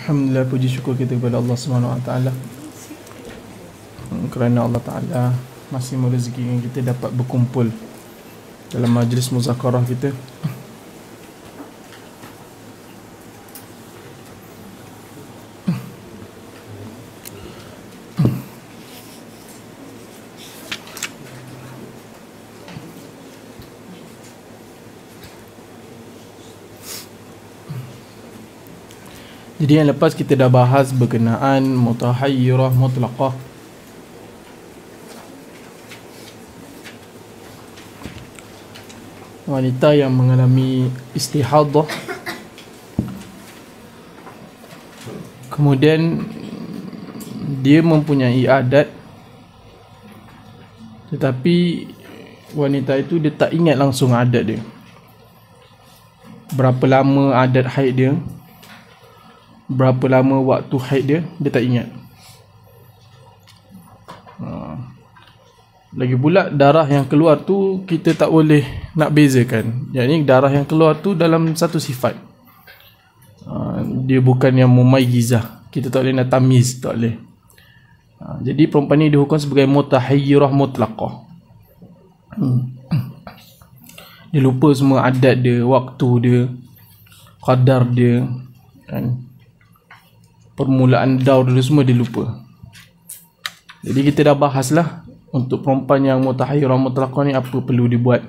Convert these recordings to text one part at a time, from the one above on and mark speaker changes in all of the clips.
Speaker 1: Alhamdulillah, puji syukur kita kepada Allah Subhanahu Wa Taala kerana Allah Taala masih merezekikan kita dapat berkumpul dalam majlis muzakarah kita. Jadi yang lepas kita dah bahas berkenaan mutahayyirah mutlaqah. Wanita yang mengalami istihadah, kemudian dia mempunyai adat, tetapi wanita itu dia tak ingat langsung adat dia, berapa lama adat haid dia, berapa lama waktu haid dia, dia tak ingat. Lagi pula darah yang keluar tu kita tak boleh nak bezakan. Yang ni darah yang keluar tu dalam satu sifat, dia bukan yang mumayyizah. Kita tak boleh nak tamiz, tak boleh. Jadi perempuan ni dihukum sebagai mutahayyirah mutlaqah. Dia lupa semua adat dia, waktu dia, qadar dia, kan, permulaan daur dia, semua dia lupa. Jadi kita dah bahas lah untuk perempuan yang mutahayyirah mutlaqah ni apa perlu dibuat.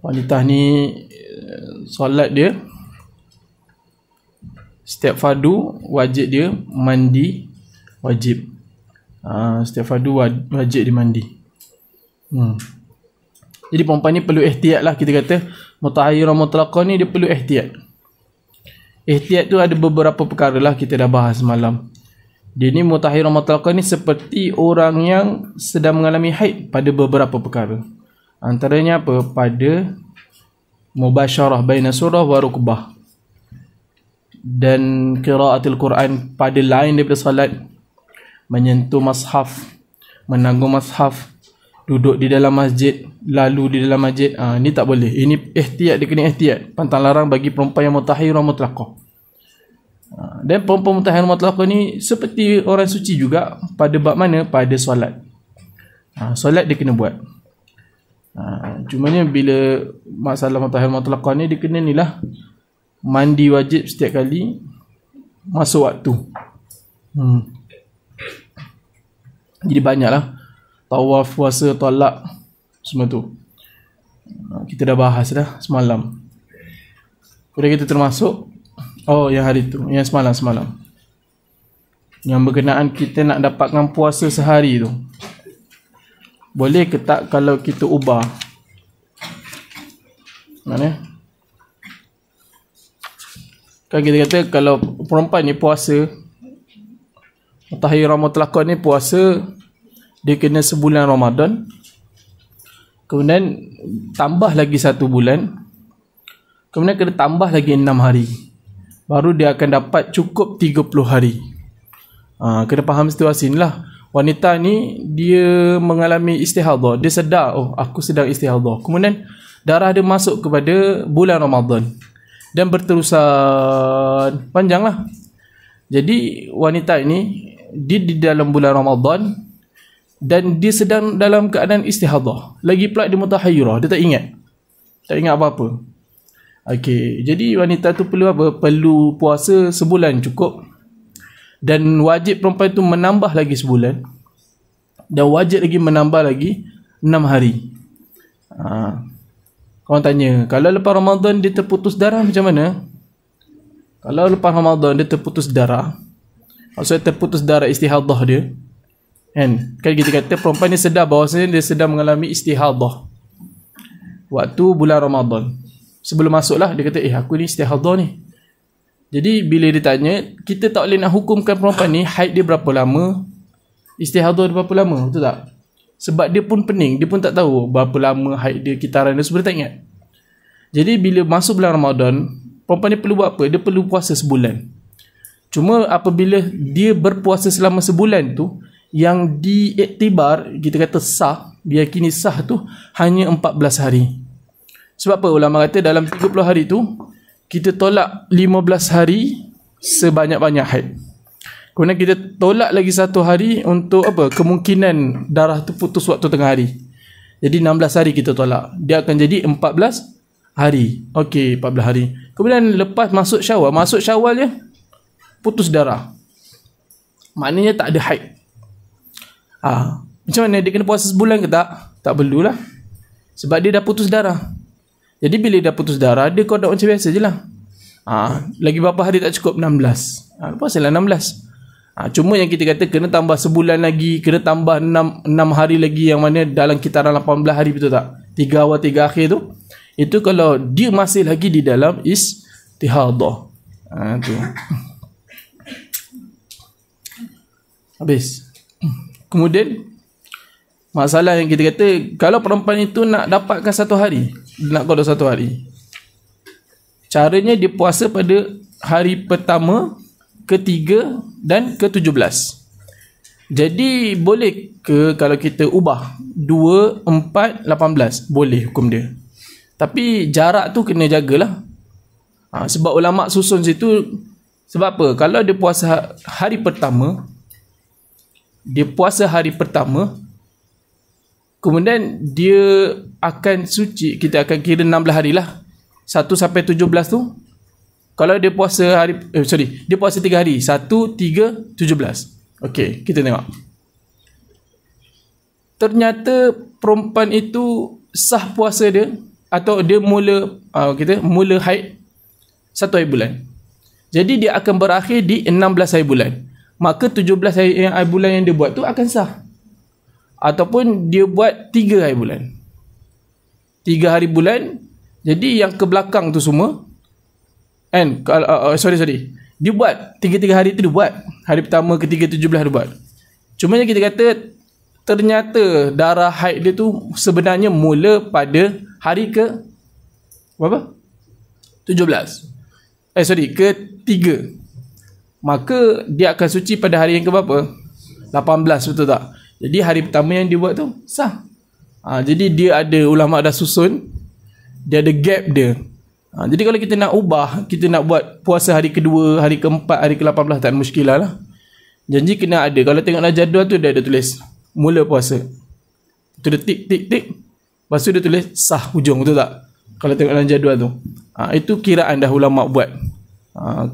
Speaker 1: Wanita ni solat dia setiap fardu wajib dia mandi wajib. Setiap fardu wajib dia mandi. Jadi perempuan ni perlu ihtiyat lah. Kita kata mutahayyirah mutlaqah ni dia perlu ihtiyat. Ihtiyat tu ada beberapa perkara lah, kita dah bahas semalam. Dia ni mutahayyirah mutlaqah ni seperti orang yang sedang mengalami haid pada beberapa perkara. Antaranya apa? Pada mubasyarah baina surah wa rukbah, dan qiraatul Quran pada lain daripada salat, menyentuh mushaf, menanggung mushaf, duduk di dalam masjid, lalu di dalam masjid, ni tak boleh. Ini ihtiyat, dia kena ihtiyat, pantang larang bagi perempuan yang mutahayyirah mutlaqah. Dan perempuan mutahayyirah mutlaqah ni seperti orang suci juga pada bab mana? Pada solat. Solat dia kena buat. Cumanya bila masalah mutahayyirah mutlaqah ni, dia kena ni lah, mandi wajib setiap kali masuk waktu. Jadi banyaklah tawaf, puasa, tolak, semua tu kita dah bahas dah semalam. Kemudian kita termasuk yang hari tu, yang semalam yang berkenaan kita nak dapatkan puasa sehari tu, boleh ke tak kalau kita ubah? Mana? Kan kita kata kalau perempuan ni puasa mutahayyirah mutlaqah ni, puasa dia kena sebulan Ramadan, kemudian tambah lagi 1 bulan, kemudian kena tambah lagi 6 hari, baru dia akan dapat cukup 30 hari. Kena faham situasi ni lah. Wanita ni dia mengalami istihadah, dia sedar, aku sedang istihadah, kemudian darah dia masuk kepada bulan Ramadan dan berterusan panjang lah. Jadi wanita ini dia di dalam bulan Ramadan dan dia sedang dalam keadaan istihadah, lagi pula dia mutahayyirah, dia tak ingat apa-apa. Okey, jadi wanita tu perlu apa? Perlu puasa sebulan cukup, dan wajib perempuan tu menambah lagi sebulan, dan wajib lagi menambah lagi 6 hari. Korang tanya, kalau lepas Ramadan dia terputus darah macam mana? Kalau lepas Ramadan dia terputus darah, maksudnya terputus darah istihadah dia, kan kita kata perempuan ni sedar bahawasanya dia sedang mengalami istihadah waktu bulan Ramadan. Sebelum masuklah dia kata, aku ni istihadah ni. Jadi bila dia tanya, kita tak boleh nak hukumkan perempuan ni haid dia berapa lama, istihadah dia berapa lama, betul tak? Sebab dia pun pening, dia pun tak tahu berapa lama haid dia, kitaran dia, sebenarnya tak ingat. Jadi bila masuk bulan Ramadan, perempuan ni perlu buat apa? Dia perlu puasa sebulan. Cuma apabila dia berpuasa selama sebulan tu, yang diiktibar, kita kata sah, diyakini sah tu hanya 14 hari. Sebab apa? Ulama kata dalam 30 hari tu kita tolak 15 hari sebanyak-banyak haid. Kemudian kita tolak lagi 1 hari untuk apa? Kemungkinan darah tu putus waktu tengah hari. Jadi 16 hari kita tolak. Dia akan jadi 14 hari. Okey, 14 hari. Kemudian lepas masuk Syawal je putus darah. Maknanya tak ada haid. Macam mana dia kena puasa sebulan ke tak? Tak perlulah. Sebab dia dah putus darah. Jadi bila dah putus darah, dia kodok macam biasa je lah. Lagi berapa hari tak cukup? 16. Puasalah 16. Cuma yang kita kata kena tambah sebulan lagi, kena tambah 6 hari lagi, yang mana dalam kitaran 18 hari, betul tak? 3 awal 3 akhir tu. Itu kalau dia masih lagi di dalam istihadah. Tu. Habis. Kemudian masalah yang kita kata, kalau perempuan itu nak dapatkan 1 hari, nak qada 1 hari, caranya dia puasa pada hari pertama, ketiga dan ke-17. Jadi boleh ke kalau kita ubah 2, 4, 18? Boleh hukum dia. Tapi jarak tu kena jagalah. Sebab ulama susun situ. Sebab apa? Kalau dia puasa hari pertama, kemudian dia akan suci, kita akan kira 16 hari lah, 1 sampai 17 tu. Kalau dia puasa dia puasa 3 hari, 1, 3, 17. Okey, kita tengok. Ternyata perempuan itu sah puasa dia, atau dia mula haid 1 hari bulan. Jadi dia akan berakhir di 16 hari bulan. Maka 17 hari bulan yang dia buat tu akan sah. Ataupun dia buat 3 hari bulan. 3 hari bulan, jadi yang ke belakang tu semua kan, dia buat 3 hari tu, dia buat hari pertama, ketiga, 17 dia buat. Cuma yang kita kata, ternyata darah haid dia tu sebenarnya mula pada hari ke berapa? 17. Ke 3. Maka dia akan suci pada hari yang ke berapa? 18, betul tak? Jadi hari pertama yang dia buat tu sah. Jadi dia ada, ulama dah susun, dia ada gap dia. Jadi kalau kita nak ubah, kita nak buat puasa hari kedua, hari keempat, hari ke-18, tak ada muskilah lah. Janji kena ada. Kalau tengok dalam jadual tu, dia ada tulis mula puasa. Tu dia tik. Lepas tu dia tulis sah hujung, betul tak? Kalau tengok dalam jadual tu. Itu kiraan dah ulama buat.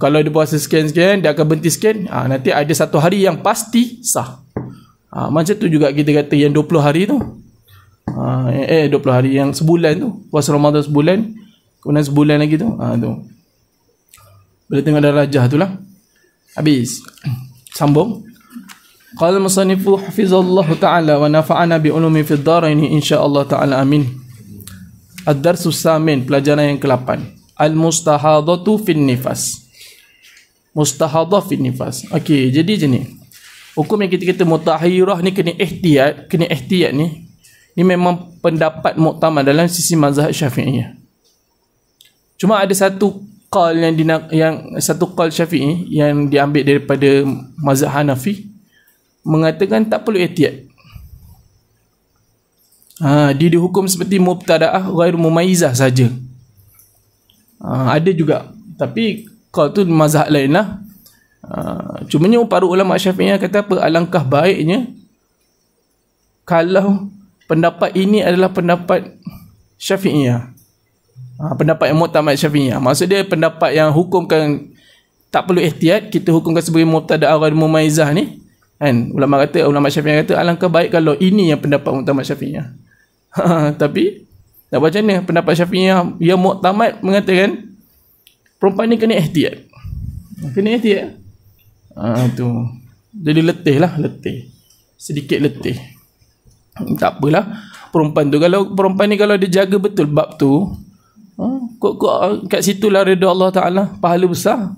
Speaker 1: Kalau dia puasa sekian-sekian, dia akan berhenti sekian. Nanti ada 1 hari yang pasti sah. Macam tu juga kita kata yang 20 hari tu. 20 hari yang sebulan tu. Puasa Ramadan sebulan. Kemudian sebulan lagi tu. Tu. Boleh tengok darajah tu lah. Habis. Sambung. Qala al-musannifu hafizallahu ta'ala wa nafa'ana bi ulumi fid dharaini insyaallah ta'ala amin. Ad-darsus samin, pelajaran yang ke-8. Al-mustahadatu fin nifas. Mustahadah fin nifas. Okey, jadi macam ni. Hukum yang kita kata mutahhirah ni kena ihtiyat ni. Ni memang pendapat muktamad dalam sisi mazhab Syafi'iyah. Cuma ada satu qaul satu qaul Syafi'i yang diambil daripada mazhab Hanafi, mengatakan tak perlu ihtiyat. Dia dihukum seperti mubtada'ah ghairu mumayyizah saja. Ada juga, tapi qaul tu mazhab lain lah. Cumanya para ulama Syafi'iyah kata apa? Alangkah baiknya kalau pendapat ini adalah pendapat Syafi'iyah. Pendapat yang muktamad Syafi'iyah. Maksud dia pendapat yang hukumkan tak perlu ihtiyat, kita hukumkan sebagai mubtada'ah ghairu mumayyizah ni. Kan? Ulama Syafi'iyah kata alangkah baik kalau ini yang pendapat muktamad Syafi'iyah. Tapi nak baca ni pendapat Syafi'iyah yang muktamad mengatakan perempuan ni kena ihtiyat. Kena ihtiyat. Tu. Jadi letih. Sedikit letih. Tak apalah. Perempuan ni kalau dia jaga betul bab tu, kat situlah redha Allah Ta'ala, pahala besar.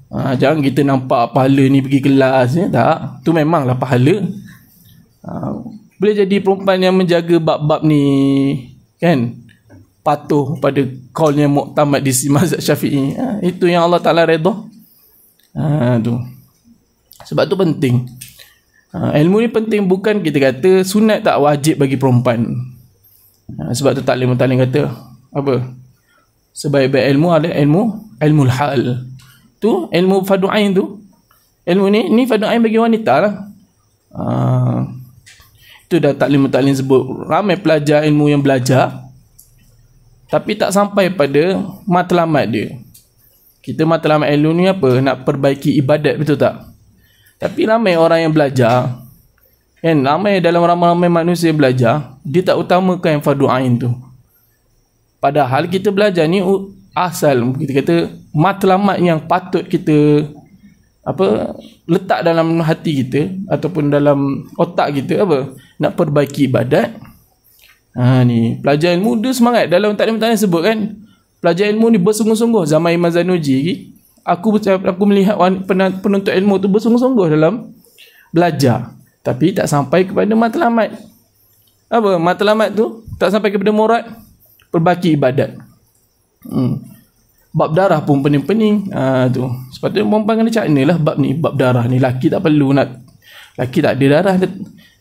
Speaker 1: Jangan kita nampak pahala ni pergi kelas ni, tak. Tu memanglah pahala. Boleh jadi perempuan yang menjaga bab-bab ni, kan, patuh pada qaul yang muktamad di mazhab Syafi'i. Itu yang Allah Ta'ala redha. Tu. Sebab tu penting. Ilmu ni penting, bukan kita kata sunat tak wajib bagi perempuan. Sebab tu taklim kata apa? Sebaik-baik ilmu adalah ilmu hal. Tu ilmu fardu ain tu. Ilmu ni fardu ain bagi wanita lah. Itu dah taklim sebut. Ramai pelajar ilmu yang belajar tapi tak sampai pada matlamat dia. Kita matlamat ilmu ni apa? Nak perbaiki ibadat, betul tak? Tapi ramai orang yang belajar, kan, ramai dalam ramai-ramai manusia yang belajar, dia tak utamakan yang fardu ain tu. Padahal kita belajar ni asal kita kata matlamat yang patut kita letak dalam hati kita ataupun dalam otak kita nak perbaiki ibadat. Ni pelajar ilmu dia semangat. Dalam taklim sebut kan, pelajar ilmu ni bersungguh-sungguh. Zaman Imam Zanuji, aku melihat penuntut ilmu tu bersungguh-sungguh dalam belajar, tapi tak sampai kepada matlamat. Matlamat tu tak sampai kepada murad perbaiki ibadat. Bab darah pun pening-pening. Tu sepatutnya perempuan kena cakap lah bab ni, bab darah ni. Laki tak perlu nak, laki tak ada darah,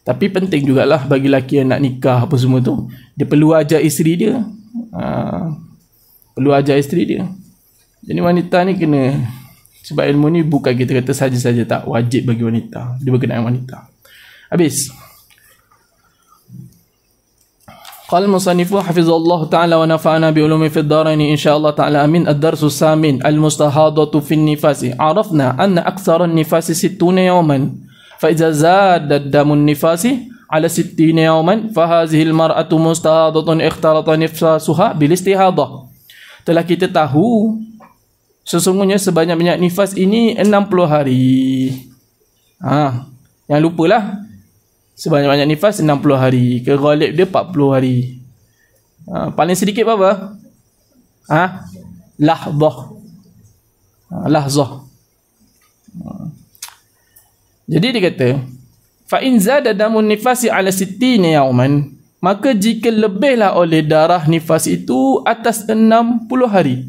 Speaker 1: tapi penting jugalah bagi laki yang nak nikah apa semua tu, dia perlu ajar isteri dia. Perlu ajar isteri dia. Jadi wanita ni kena, sebab ilmu ni bukan kita kata saja-saja tak wajib bagi wanita, dia berkenaan wanita. Habis. Qala al-musannifu hafizallahu ta'ala wa nafa'ana bi ulumi fid darain insyaallah ta'ala amin. Ad-darsu samin al-mustahadatu fi an-nifasi. Arafna anna aktsara an-nifasi 60 yawman. Fa idza zada damu an-nifasi ala 60 yawman fa hadhihi al-mar'atu mustahadatun ikhtalata nifasuha bil istihadah. Telah kita tahu sesungguhnya sebanyak-banyak nifas ini 60 hari. Yang lupalah, sebanyak-banyak nifas 60 hari. Ke ghalib dia 40 hari. Paling sedikit berapa? Lahzah. Jadi dia kata, fa in zada damun nifasi ala 60 yawman, maka jika lebihlah oleh darah nifas itu atas 60 hari,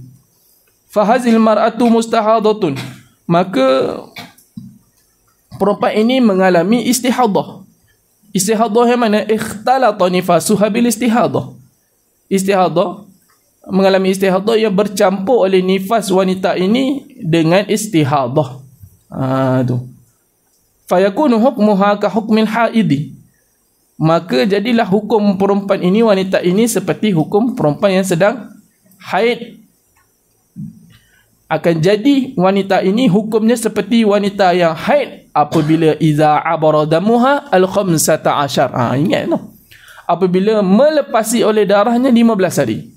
Speaker 1: fa hazil mar'atu mustahadatun, maka perempuan ini mengalami istihadah. Istihadah yang mana? Ikhtalata nifasuha bil istihadah. Istihadah, mengalami istihadah yang bercampur oleh nifas wanita ini dengan istihadah. Tu. Fayakunu hukmuha ka hukmil haidi. Maka jadilah hukum perempuan ini, wanita ini, seperti hukum perempuan yang sedang haid. Akan jadi wanita ini hukumnya seperti wanita yang haid apabila iza abara damuha al-khamsata ashar. Ingat tu. Apabila melepasi oleh darahnya 15 hari.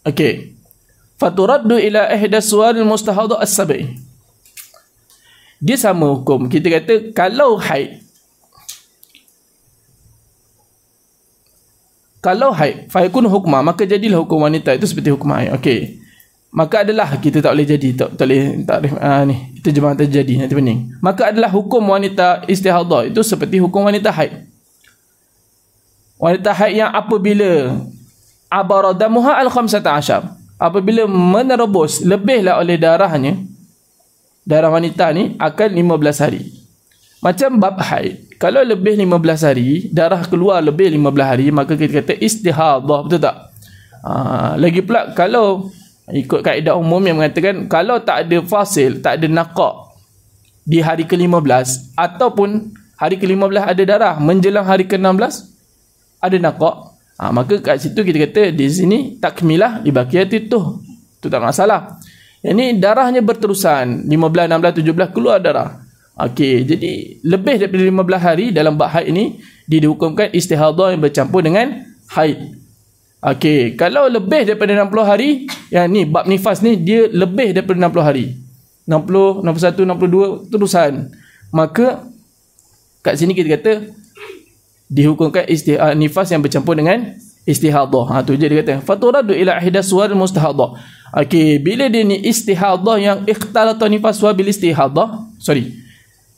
Speaker 1: Okey. Faturaddu ila ihda suwaril mustahadha as-sab'i. Dia sama hukum. Kita kata kalau haid, fayakun hukma, maka jadilah hukum wanita itu seperti hukum haid. Okey. Maka adalah, kita tak boleh jadi, tak boleh ni terjemahan terjadi nanti pening. Maka adalah hukum wanita istihadah itu seperti hukum wanita haid. Wanita haid yang apabila abaradamuha al-khamsata ashar, apabila menerobos lebihlah oleh darahnya, darah wanita ni akan 15 hari. Macam bab haid, kalau lebih 15 hari, darah keluar lebih 15 hari, maka kita kata istihadah, betul tak? Lagi pula kalau ikut kaedah umum yang mengatakan kalau tak ada fasil, tak ada naqaq di hari ke-15 ataupun hari ke-15 ada darah, menjelang hari ke-16 ada naqaq, maka kat situ kita kata di sini takmilah ibaqiyati tu tak masalah. Yang ni darahnya berterusan 15, 16, 17 keluar darah. Okey, jadi lebih daripada 15 hari dalam bab haid ini dihukumkan istihadah yang bercampur dengan haid. Okey, kalau lebih daripada 60 hari, yang ni bab nifas ni dia lebih daripada 60 hari. 60, 61, 62 terusan. Maka kat sini kita kata dihukumkan nifas yang bercampur dengan istihadah. Tu je dia kata faturadu ila ihda suwaril mustahadah. Okey, bila dia ni istihadah yang ikhtalata nifasuha bil istihadah,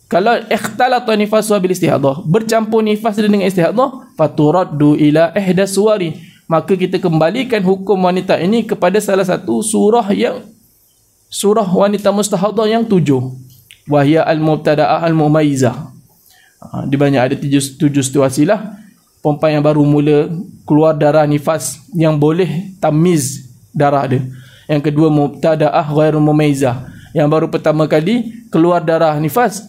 Speaker 1: kalau ikhtalata nifasuha bil istihadah, bercampur nifas dia dengan istihadah, faturaddu ila ihda suwari, maka kita kembalikan hukum wanita ini kepada salah satu surah wanita mustahadah yang 7, wahya al-mubtada'ah al-mumayyizah. Di banyak ada 7 situasi lah. Perempuan yang baru mula keluar darah nifas yang boleh tamiz darah dia. Yang kedua mubtada'ah ghairu mumaizah, yang baru pertama kali keluar darah nifas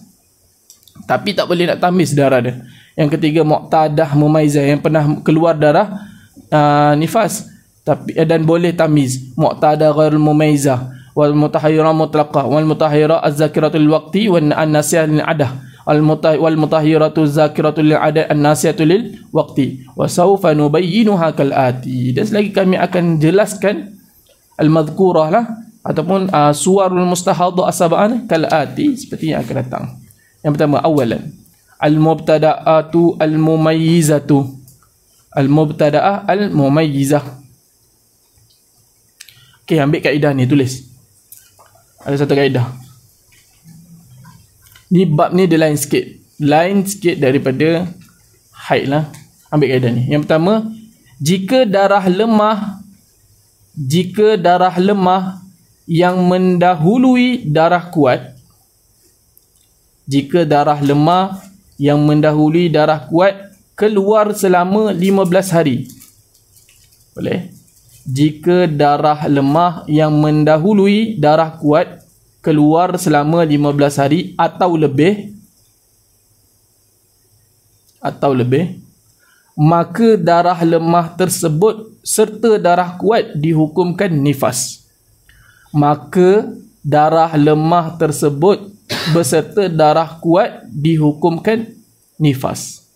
Speaker 1: tapi tak boleh nak tamiz darah dia. Yang ketiga muqtadah mumaizah, yang pernah keluar darah nifas tapi dan boleh tamiz. Muqtadah ghairu mumaizah wal mutahhirah mutlaqah wal mutahhirah az-zakiratul waqti wan an-nasiyah lil adah wal mutahhiratu zakiratul lil adah an-nasiyatu lil waqti wa sawfa nubayyinuha kal ati. Dan selagi kami akan jelaskan al-madhkurah lah ataupun suwarul mustahadhah as-sab'an kal ati, seperti yang akan datang. Yang pertama, awalan al-mubtada'atu al-mumayyizatu. Al-mubtada'ah al-mumayyizah. Okey, ambil kaedah ni, tulis. Ada satu kaedah. Ni bab ni dia lain sikit. Lain sikit daripada haid lah. Ambil kaedah ni. Yang pertama, jika darah lemah yang mendahului darah kuat, jika darah lemah yang mendahului darah kuat keluar selama 15 hari. Boleh? Jika darah lemah yang mendahului darah kuat keluar selama 15 hari atau lebih, maka darah lemah tersebut serta darah kuat dihukumkan nifas. Maka darah lemah tersebut beserta darah kuat dihukumkan nifas.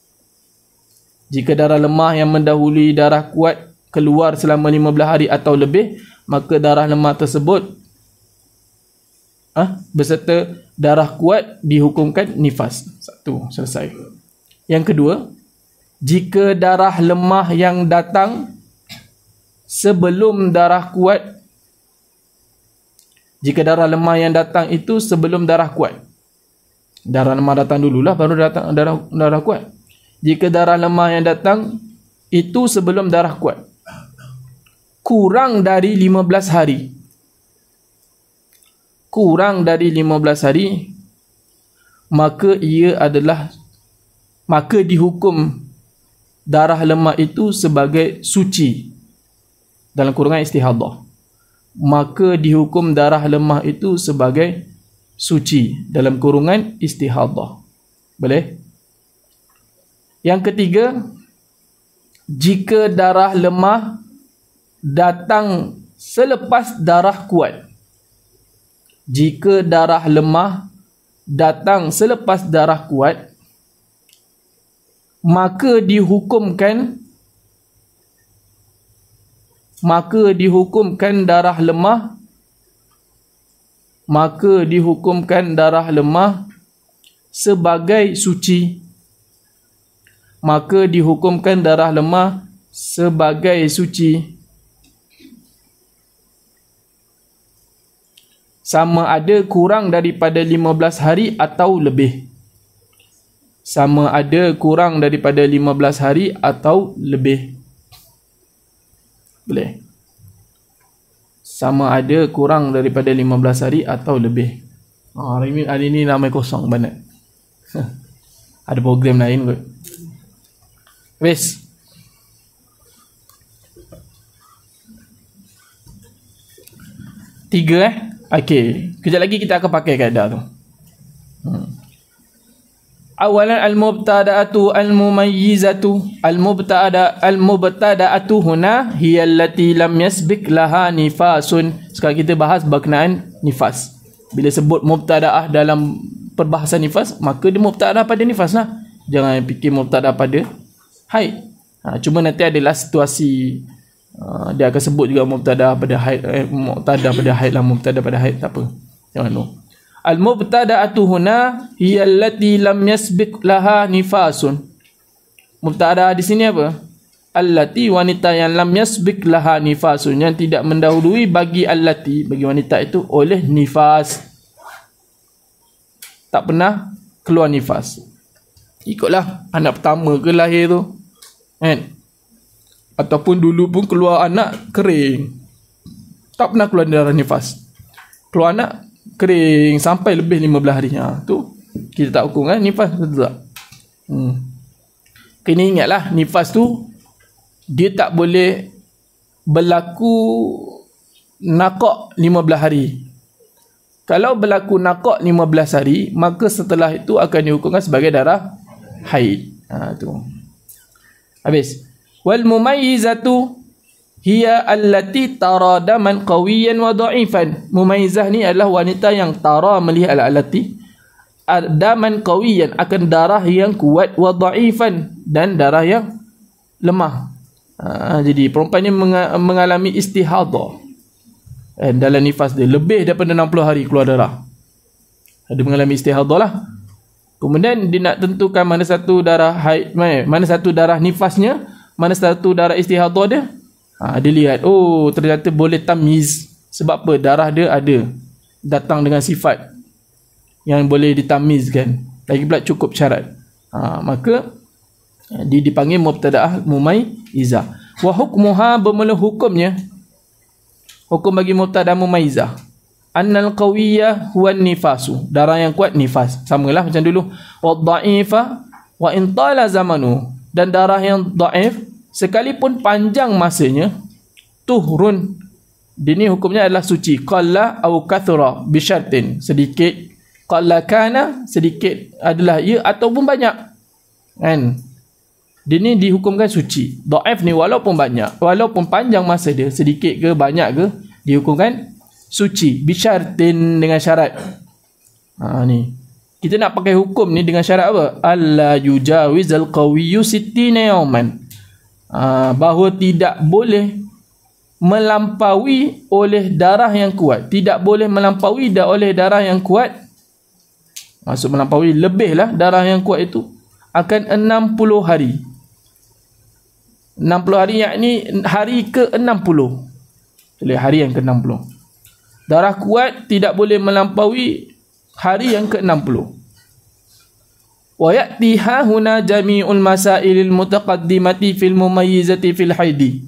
Speaker 1: Jika darah lemah yang mendahului darah kuat keluar selama 15 hari atau lebih, maka darah lemah tersebut beserta darah kuat dihukumkan nifas. Satu, selesai. Yang kedua, jika darah lemah yang datang sebelum darah kuat, jika darah lemah yang datang itu sebelum darah kuat, darah lemah datang dululah baru datang darah kuat. Jika darah lemah yang datang itu sebelum darah kuat, kurang dari 15 hari, maka dihukum darah lemah itu sebagai suci, dalam kurungan istihadah. Maka dihukum darah lemah itu sebagai suci, dalam kurungan istihadah. Boleh? Yang ketiga, jika darah lemah datang selepas darah kuat, jika darah lemah datang selepas darah kuat, maka dihukumkan darah lemah sebagai suci. Maka dihukumkan darah lemah sebagai suci. Sama ada kurang daripada 15 hari atau lebih. Sama ada kurang daripada 15 hari atau lebih. Boleh? Sama ada kurang daripada 15 hari atau lebih. Hari ni ramai kosong banget. Ada program lain kot. Wes. Tiga okey. Kejap lagi kita akan pakai kaedah tu. Awalan al-mubtada'atu al-mumayyizatu. Al-mubtada'atu huna hiya allati lam yasbiq laha nifasun. Sekarang kita bahas berkenaan nifas. Bila sebut mubtada'ah dalam perbahasan nifas, maka dia mubtada'ah pada nifas lah. Jangan fikir mubtada'ah pada haid. Cuma nanti adalah situasi dia akan sebut juga mubtada'ah pada haid, mubtada'ah pada haid lah, mubtada'ah pada haid, tak apa. Jangan lupa. Al-mubtada'atu huna hiya allati lam yasbiq laha nifasun. Mubtada'ah di sini apa? Allati, wanita yang lam yasbiq laha nifasun, yang tidak mendahului bagi allati, bagi wanita itu oleh nifas. Tak pernah keluar nifas. Ikutlah anak pertama ke lahir tu, kan? Ataupun dulu pun keluar anak kering, tak pernah keluar darah nifas. Keluar anak kering sampai lebih 15 hari. Tu kita tak hukum kan nifas, betul tak? Kena ingatlah, nifas tu dia tak boleh berlaku nakak 15 hari. Kalau berlaku nakak 15 hari, maka setelah itu akan dihukumkan sebagai darah haid. Tu. Habis. Wal mumayyizatu hiya allati tara daman qawiyan wa dha'ifan. Mumayyizah ni adalah wanita yang tara melihat allati daman qawiyan, akan darah yang kuat, wa dha'ifan, dan darah yang lemah. Jadi perempuan ni mengalami istihadah dalam nifas dia, lebih daripada 60 hari keluar darah, dia mengalami istihadah lah. Kemudian dia nak tentukan mana satu darah haid, mana satu darah nifasnya, mana satu darah istihadah dia. Dia lihat, oh ternyata boleh tamyiz. Sebab apa? Darah dia ada datang dengan sifat yang boleh ditamizkan, lagi pula cukup syarat. Maka dia dipanggil mubtada'ah mumayyizah. Wa hukmuha, bermula hukumnya, hukum bagi mubtada'ah mumayyizah, annal qawiyya huwa nifasu, darah yang kuat nifas, samalah macam dulu. Wa dha'ifa wa in tala zamanu, dan darah yang dhaif sekalipun panjang masanya, tuhrun, dia ni hukumnya adalah suci. Qalla au kathura bi syartin, sedikit, qalla kana, sedikit adalah ia ataupun banyak, kan? Dia ni dihukumkan suci. Dhaif ni walaupun banyak, walaupun panjang masa dia, sedikit ke banyak ke, dihukumkan suci. Bisyartin, dengan syarat. Ni kita nak pakai hukum ni dengan syarat apa? Alla yujawizal qawiyyu sittina yawman. Bahawa tidak boleh melampaui oleh darah yang kuat. Tidak boleh melampaui oleh darah yang kuat. Maksud melampaui, lebih lah darah yang kuat itu, akan 60 hari. 60 hari, yakni hari ke-60. Tulis hari yang ke-60. Darah kuat tidak boleh melampaui hari yang ke-60. Wa ya'tiha huna jami'ul masailil mutaqaddimati fil mumayyizati fil haidi.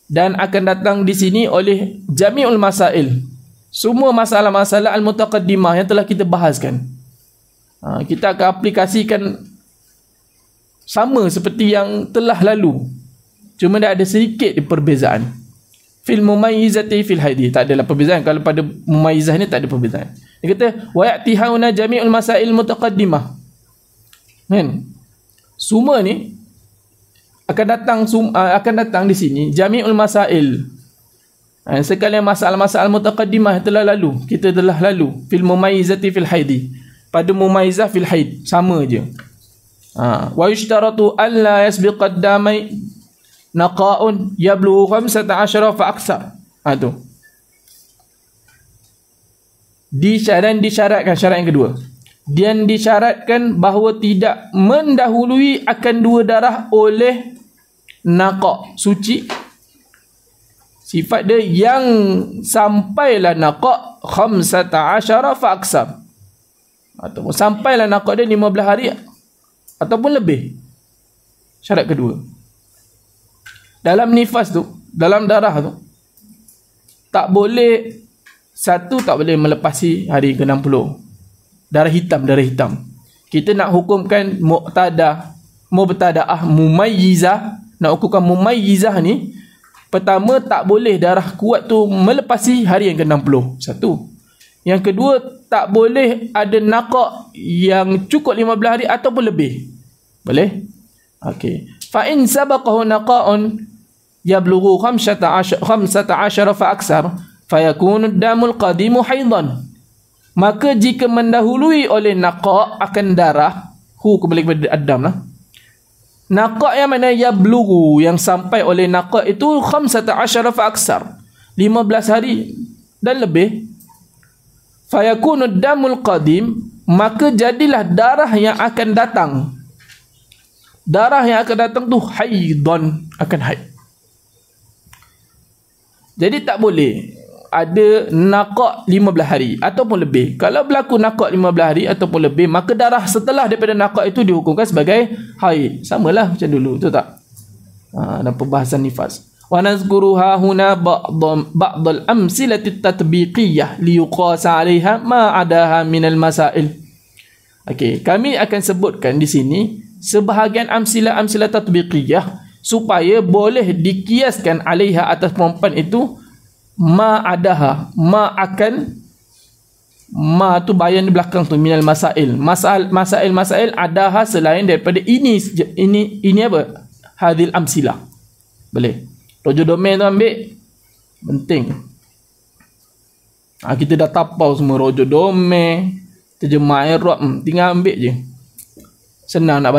Speaker 1: Dan akan datang di sini oleh jami'ul masail, semua masalah-masalah al-mutaqaddimah yang telah kita bahaskan. Kita akan aplikasikan sama seperti yang telah lalu, cuma ada sedikit perbezaan. Fil mumayyizati fil haidi, tak adalah perbezaan. Kalau pada mumayyizah ni tak ada perbezaan. Dia kata wa ya'tiha huna jami'ul masail mutaqaddimah, kan? Semua ni akan datang di sini jami'ul masail, sekalian masalah-masalah mutaqaddimah yang telah lalu, kita telah lalu. Fil mumayyizati fil haidi, pada mumayyizah fil haid sama je. Wa yushtaratu alla yasbiqad damai naqa'un yablughu 15 fa aksar. Tu disyaratkan, syarat yang kedua, dan disyaratkan bahawa tidak mendahului akan dua darah oleh naqa', suci. Sifat dia yang sampailah naqa' 15 fa aksar, ataupun sampailah naqa' dia 15 hari ataupun lebih. Syarat kedua, dalam nifas tu, dalam darah tu, tak boleh, satu, tak boleh melepasi hari ke-60. Darah hitam. Kita nak hukumkan mubtada'ah mumayyizah, nak hukumkan mumayyizah ni, pertama, tak boleh darah kuat tu melepasi hari yang ke-60. Satu. Yang kedua, tak boleh ada naqa' yang cukup 15 hari ataupun lebih. Boleh? Okey. Fa in sabaqahu naqa'un yablughu 15 fa aksar fayakunu damul qadimu haidan. Maka jika mendahului oleh naqa' akan darah, kembali kepada Adam lah. Naqa' yang mana? Yablughu, yang sampai oleh naqa' itu 15 fa aksar, 15 hari dan lebih. Fayakunu damul qadim, maka jadilah darah yang akan datang. Darah yang akan datang tu haidon, akan haid. Jadi tak boleh ada naqa' 15 hari ataupun lebih. Kalau berlaku naqa' 15 hari ataupun lebih, maka darah setelah daripada naqa' itu dihukumkan sebagai haid. Samalah macam dulu, betul tak? Dalam pembahasan nifas. Wa nazkuruha huna ba'dal amsilati tatbiqiyah liyuqasa 'alaiha ma 'adaha minal masail. Okey, kami akan sebutkan di sini sebahagian amsilah tatbiqiyah supaya boleh dikiaskan alaiha atas perempuan itu ma adaha, ma akan, ma tu bayan di belakang tu, minal masail, masail adaha selain daripada ini apa, hadil amsilah. Boleh rojo domain tu ambil, penting. Kita dah tapau semua rojo domain, terjemah Arab, tinggal ambil je, senang nak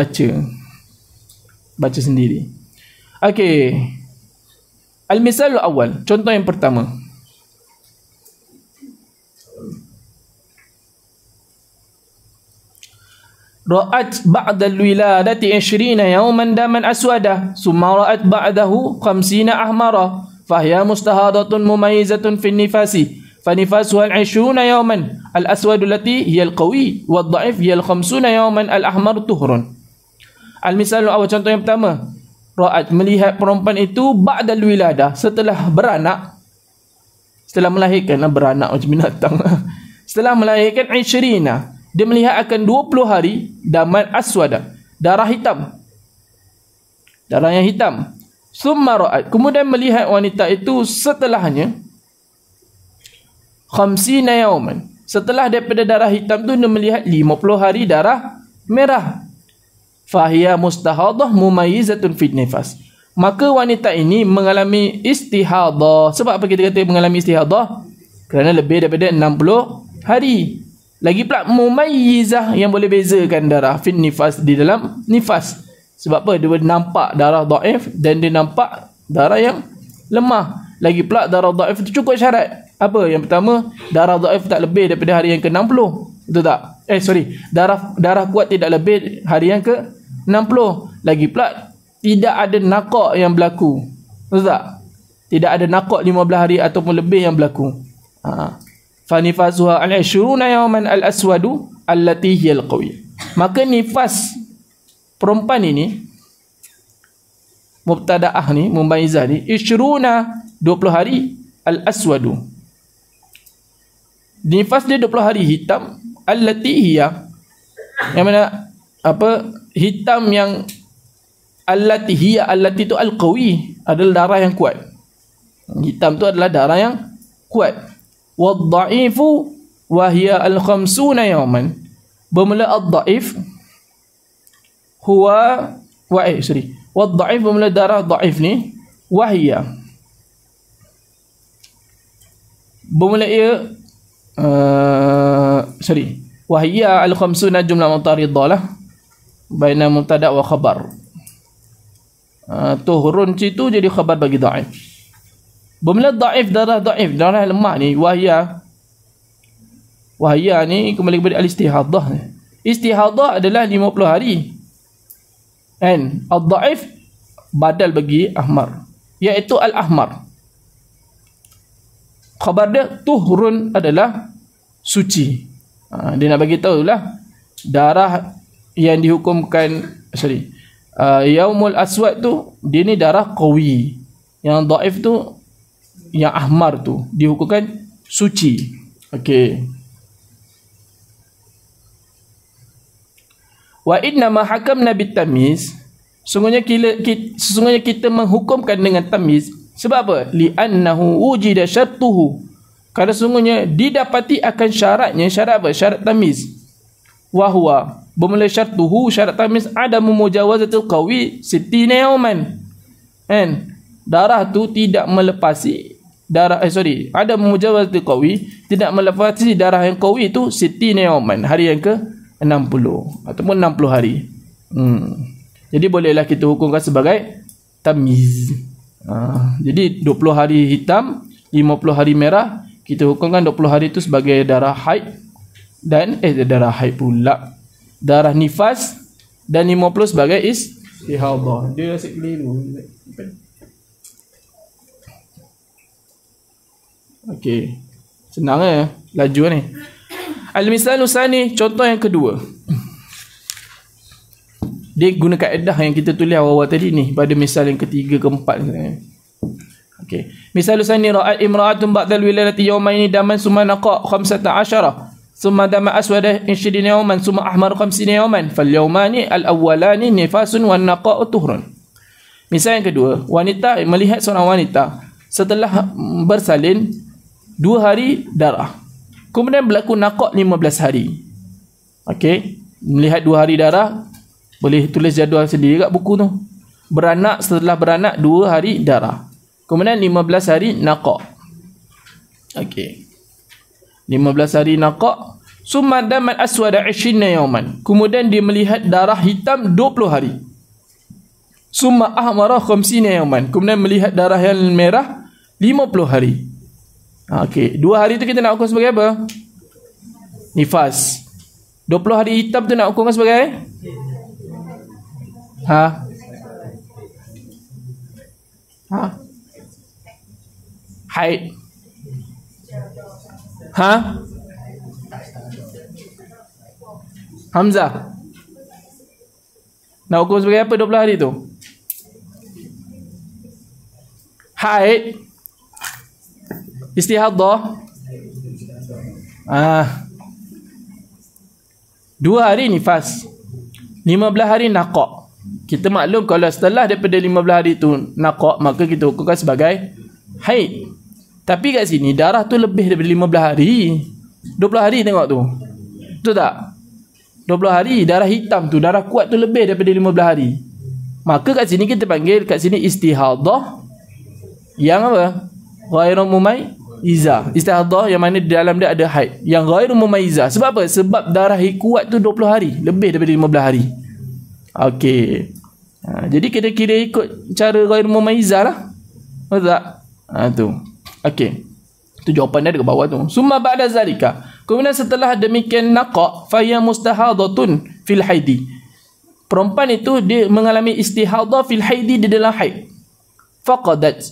Speaker 1: baca sendiri. Okey, al-misal awal, contoh yang pertama. Ra'at ba'da al-wiladati 20 yawman daman aswada, summa ra'at ba'dahu 50 ahmara, fahiya mustahadatun mumayyizatun fi nifasi, fanifasuha al-20 yawman al-aswadu allati hiya al-qawi wa al-dha'if hiya al-50 yawman al-ahmar tuhurun. Al-misal awal, contoh yang pertama. Ra'at, melihat perempuan itu ba'da al-wiladah, setelah beranak, setelah melahirkan, beranak macam binatang. Setelah melahirkan 20, dia melihat akan 20 hari daman aswada, darah hitam, darah yang hitam. Summa ra'at, kemudian melihat wanita itu setelahnya 50 yawman, setelah daripada darah hitam tu dia melihat 50 hari darah merah. Fahiya mustahadah mumayyizatun fit nifas, maka wanita ini mengalami istihadah. Sebab apa kita kata mengalami istihadah? Kerana lebih daripada 60 hari. Lagi pula mumayyizah, yang boleh bezakan darah fit nifas, di dalam nifas. Sebab apa? Dia nampak darah dhaif dan dia nampak darah yang lemah. Lagi pula darah dhaif itu cukup syarat. Apa? Yang pertama, darah dhaif tak lebih daripada hari yang ke-60. Betul tak? Darah kuat tidak lebih hari yang ke-60. Lagi pula tidak ada naqaq yang berlaku. Betul tak? Tidak ada naqaq 15 hari ataupun lebih yang berlaku. Fanifasuha al-20 yawman al-aswadu allati hiya al-qawi. Maka nifas perempuan ini, mubtadaah ni, mumayyizah ni, 20 hari, al-aswadu, nifas dia 20 hari hitam, allati hiya, yang mana apa, hitam yang allati hiya, allati tu al-qawi, adalah darah yang kuat. Hitam tu adalah darah yang kuat. Wad-dha'ifu wa hiya al-50 yawman. Bermula ad-dha'if huwa wad-dha'if, bermula darah dhaif ni, wahia, bermula ia wahia al-50 jumlah mutaridah lah, baina mubtada wa khabar. Tuhurun situ jadi khabar bagi dhaif. Bermula dhaif, darah lemah ni, wahia ni kembali kepada al-istihadah ni. Istihadah adalah 50 hari. And al-dhaif badal bagi ahmar, iaitu al-ahmar. Khabar dia tuhurun adalah suci. Dia nak bagi tahu lah, darah yang dihukumkan yaumul aswad tu, dia ni darah qawi. Yang dhaif tu, yang ahmar tu, dihukumkan suci. Okey. Wa inna ma hakamna bitamyiz, sesungguhnya kita menghukumkan dengan tamyiz. Sebab apa? Li'annahu wujida syartuhu, kerana sesungguhnya didapati akan syaratnya. Syarat apa? Syarat tamyiz. Wa huwa, bermula syartuhu, syarat tamyiz, adamu mujawazatil qawi 60 yawman. And darah tu tidak melepasi darah ada mujawazatil qawi, tidak melepasi darah yang qawi itu 60 yawman, hari yang ke-60 ataupun 60 hari. Jadi bolehlah kita hukumkan sebagai tamyiz. Jadi 20 hari hitam, 50 hari merah, kita hukumkan 20 hari itu sebagai darah haid dan darah haid pula, darah nifas, dan 50 sebagai istihadah. Dia asyik keliru. Okey, senang laju ni. Al-misalu tsani, contoh yang kedua. Dia guna kaedah yang kita tulis awal-awal tadi ni pada misal yang ketiga, keempat. Okey. Misalu tsani, ra'at imra'atun ba'dal wiladati yawmaini daman summa naqa 15 summa dama aswada 20 yawman summa ahmar 50 yawman fal yawmani al-awwalani nifasun wan naqa'u tuhrun. Misal yang kedua, wanita melihat seorang wanita setelah bersalin 2 hari darah. Kemudian berlaku naqak 15 hari. Okey, melihat 2 hari darah, boleh tulis jadual sendiri kat buku tu. Beranak, setelah beranak 2 hari darah. Kemudian 15 hari naqak. Okey. 15 hari naqak. Summa daman aswada 20 yawman. Kemudian dia melihat darah hitam 20 hari. Summa ahmara 50 yawman. Kemudian melihat darah yang merah 50 hari. Okey, 2 hari tu kita nak ukur sebagai apa? Nifas. 20 hari hitam tu nak ukur sebagai haid. Hamzah, nak ukur sebagai apa 20 hari tu? Haid. Istihadah. 2 hari nifas, 15 hari naqak. Kita maklum kalau setelah daripada 15 hari tu naqak, maka kita ukurkan sebagai haid. Tapi kat sini darah tu lebih daripada 15 hari. 20 hari tengok tu. Betul tak? 20 hari darah hitam tu, darah kuat tu lebih daripada 15 hari. Maka kat sini kita panggil kat sini istihadah yang apa? Ghairu mumayyizah. Istihadah yang mana di dalam dia ada haid, yang ghairu mumayyizah. Sebab apa? Sebab darah kuat tu 20 hari, lebih daripada 15 hari. Okey. Jadi kita kira ikut cara ghairu mumayyizah lah. Betul tak? Tu. Okey. Itu jawapan dia dekat bawah tu. Summa ba'da zalika. Kemudian setelah demikian naqak, fa hiya mustahadatun fil haidi. Perempuan itu dia mengalami istihadah fil haidi, di dalam haid. Faqadat.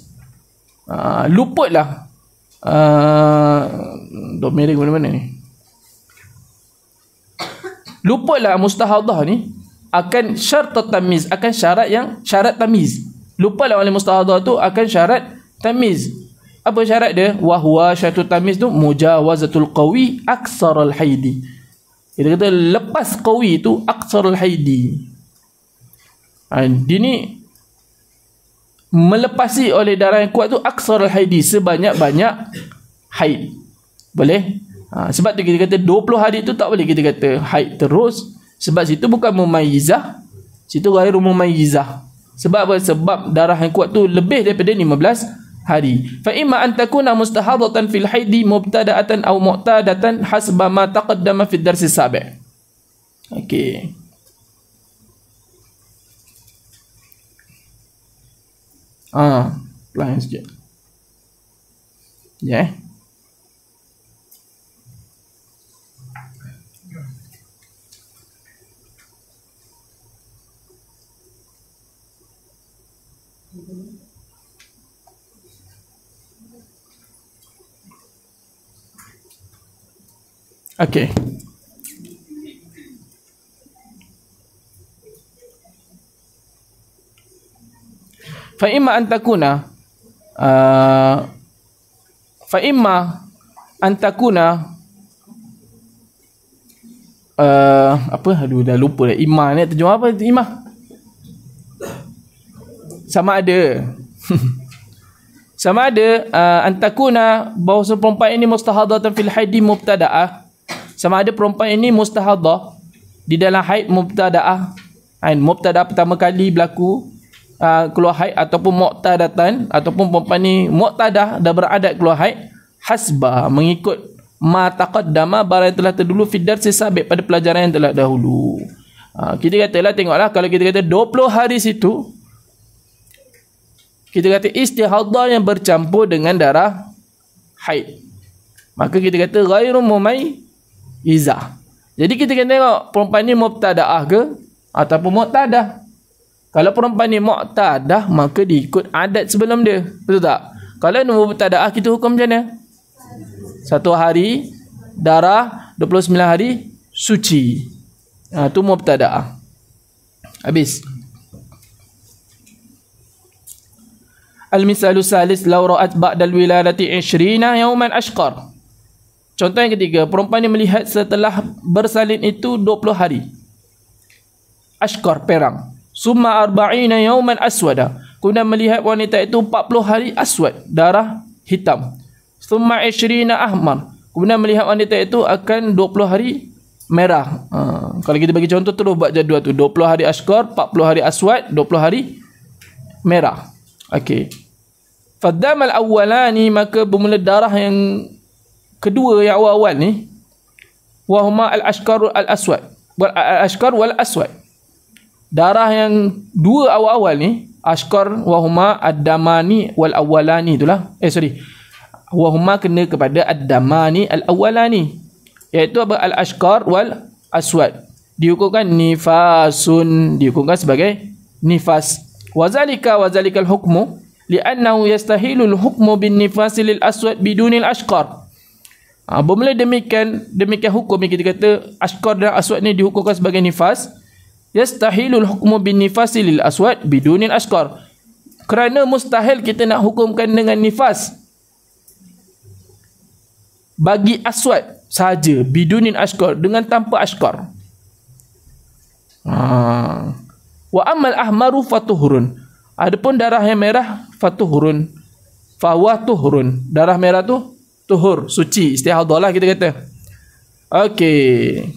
Speaker 1: Luputlah. Dok merah mana-mana ni. Luputlah mustahadah ni akan syarat tamiz, akan syarat tamiz. Luputlah oleh mustahadah tu akan syarat tamiz. Apa syarat dia? Wa huwa syaratut tamiz tu mujawazatul qawi aksarul haidi. Kita kata lepas qawi tu aksarul haidi. Dia ni melepasi oleh darah yang kuat tu aksarul haidi, sebanyak-banyak haid. Boleh? Sebab tu kita kata 20 hari tu tak boleh kita kata haid terus. Sebab situ bukan mumayyizah, situ ghairu mumayyizah. Sebab apa? Sebab darah yang kuat tu lebih daripada 15 hari. Fa imma an takuna mustahadatan fil haidi mubtada'atan aw mu'tadatan hasba ma taqaddama fi ad-dars as-sabi'. Okey. Pelan sikit. Ya. Okey. Fa imma an takuna apa? Aduh, dah lupa dah. Imma ni terjemah apa? Imma sama ada sama ada antakuna bahawa perempuan ini mustahadatan fil haidi mubtada'ah. Sama ada perempuan ini mustahadah di dalam haid mubtada'ah. Mubtada' pertama kali berlaku keluar haid, ataupun mu'tadatan, ataupun perempuan ni mu'tadah dah beradat keluar haid, hasba mengikut ma taqaddama, barang yang telah terdahulu fi darsi sabiq, pada pelajaran yang telah dahulu. Kita katalah, tengoklah, kalau kita kata 20 hari situ, kita kata istihadah yang bercampur dengan darah haid, maka kita kata ghairu mumayyizah. Jadi kita kena tengok perempuan ni mubtada'ah ke ataupun mu'tadah. Kalau perempuan ni mu'tadah, maka diikut adat sebelum dia. Betul tak? Kalau mubtada'ah, kita hukum macam mana? 1 hari darah, 29 hari suci. Itu mubtada'ah. Habis. Al-misalu salis law ra'at ba'dal wiladati 20 yawman ashqar. Contoh yang ketiga, perempuan ni melihat setelah bersalin itu 20 hari. Ashqar, perang. Summa 40 yawman aswada. Kemudian melihat wanita itu 40 hari aswad, darah hitam. Thumma 20 ahmar. Kemudian melihat wanita itu akan 20 hari merah. Kalau kita bagi contoh terus buat jadual tu, 20 hari ashkar, 40 hari aswad, 20 hari merah. Okey. Fadam al-awwalani, maka bermula darah yang kedua yang awal-awal ni, wa huma al-ashkar al-aswad wal al-ashkar wal aswad. Darah yang dua awal-awal ni, ashkar wa huma ad-damani wal awwalani, itulah. Wa huma kena kepada ad-damani al-awwalani, iaitu apa? Al-ashkar wal aswad. Dihukumkan nifasun, dihukumkan sebagai nifas. Wazalikal hukmu li'annahu yastahilul hukmu bin nifasi lil aswad bidunil ashkar. Bermula demikian hukum yang kita kata ashkar dan aswad ni dihukumkan sebagai nifas. Yastahilul hukmu bin nifasi lil aswad bidunil ashkar, kerana mustahil kita nak hukumkan dengan nifas bagi aswad saja, bidunin ashkar, dengan tanpa ashkar. Wa amal ahmaru fatuhurun. Adapun darah yang merah fatuhurun, fahuwa tuhurun. Darah merah tu tuhur, suci, istihadah lah kita kata. Okey.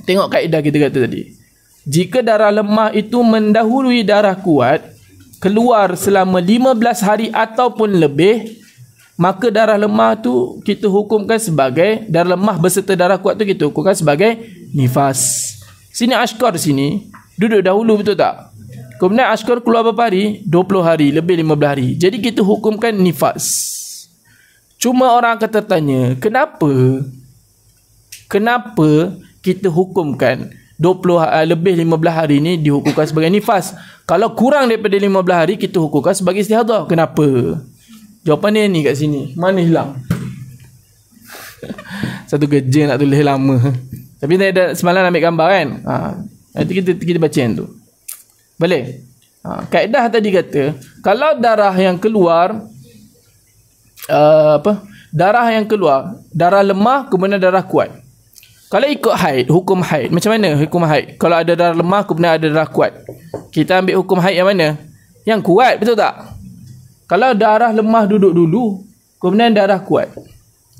Speaker 1: Tengok kaedah kita kata tadi. Jika darah lemah itu mendahului darah kuat, keluar selama 15 hari ataupun lebih, maka darah lemah tu kita hukumkan sebagai, darah lemah berserta darah kuat tu kita hukumkan sebagai nifas. Sini ashkar sini duduk dahulu, betul tak? Kemudian ashkar keluar berapa hari? 20 hari, lebih 15 hari. Jadi kita hukumkan nifas. Cuma orang akan tertanya, kenapa kita hukumkan 20 lebih 15 hari ni dihukumkan sebagai nifas? Kalau kurang daripada 15 hari kita hukumkan sebagai istihadah. Kenapa? Jawapan dia ni kat sini. Mana hilang? Satu kerja nak tulis lama. Tapi tadi dah semalam ambil gambar kan? Nanti kita baca yang tu. Boleh? Kaedah tadi kata, kalau darah yang keluar darah yang keluar, darah lemah kemudian darah kuat. Kalau ikut haid, hukum haid, macam mana hukum haid? Kalau ada darah lemah kemudian ada darah kuat, kita ambil hukum haid yang mana? Yang kuat, betul tak? Kalau darah lemah duduk dulu, kemudian darah kuat,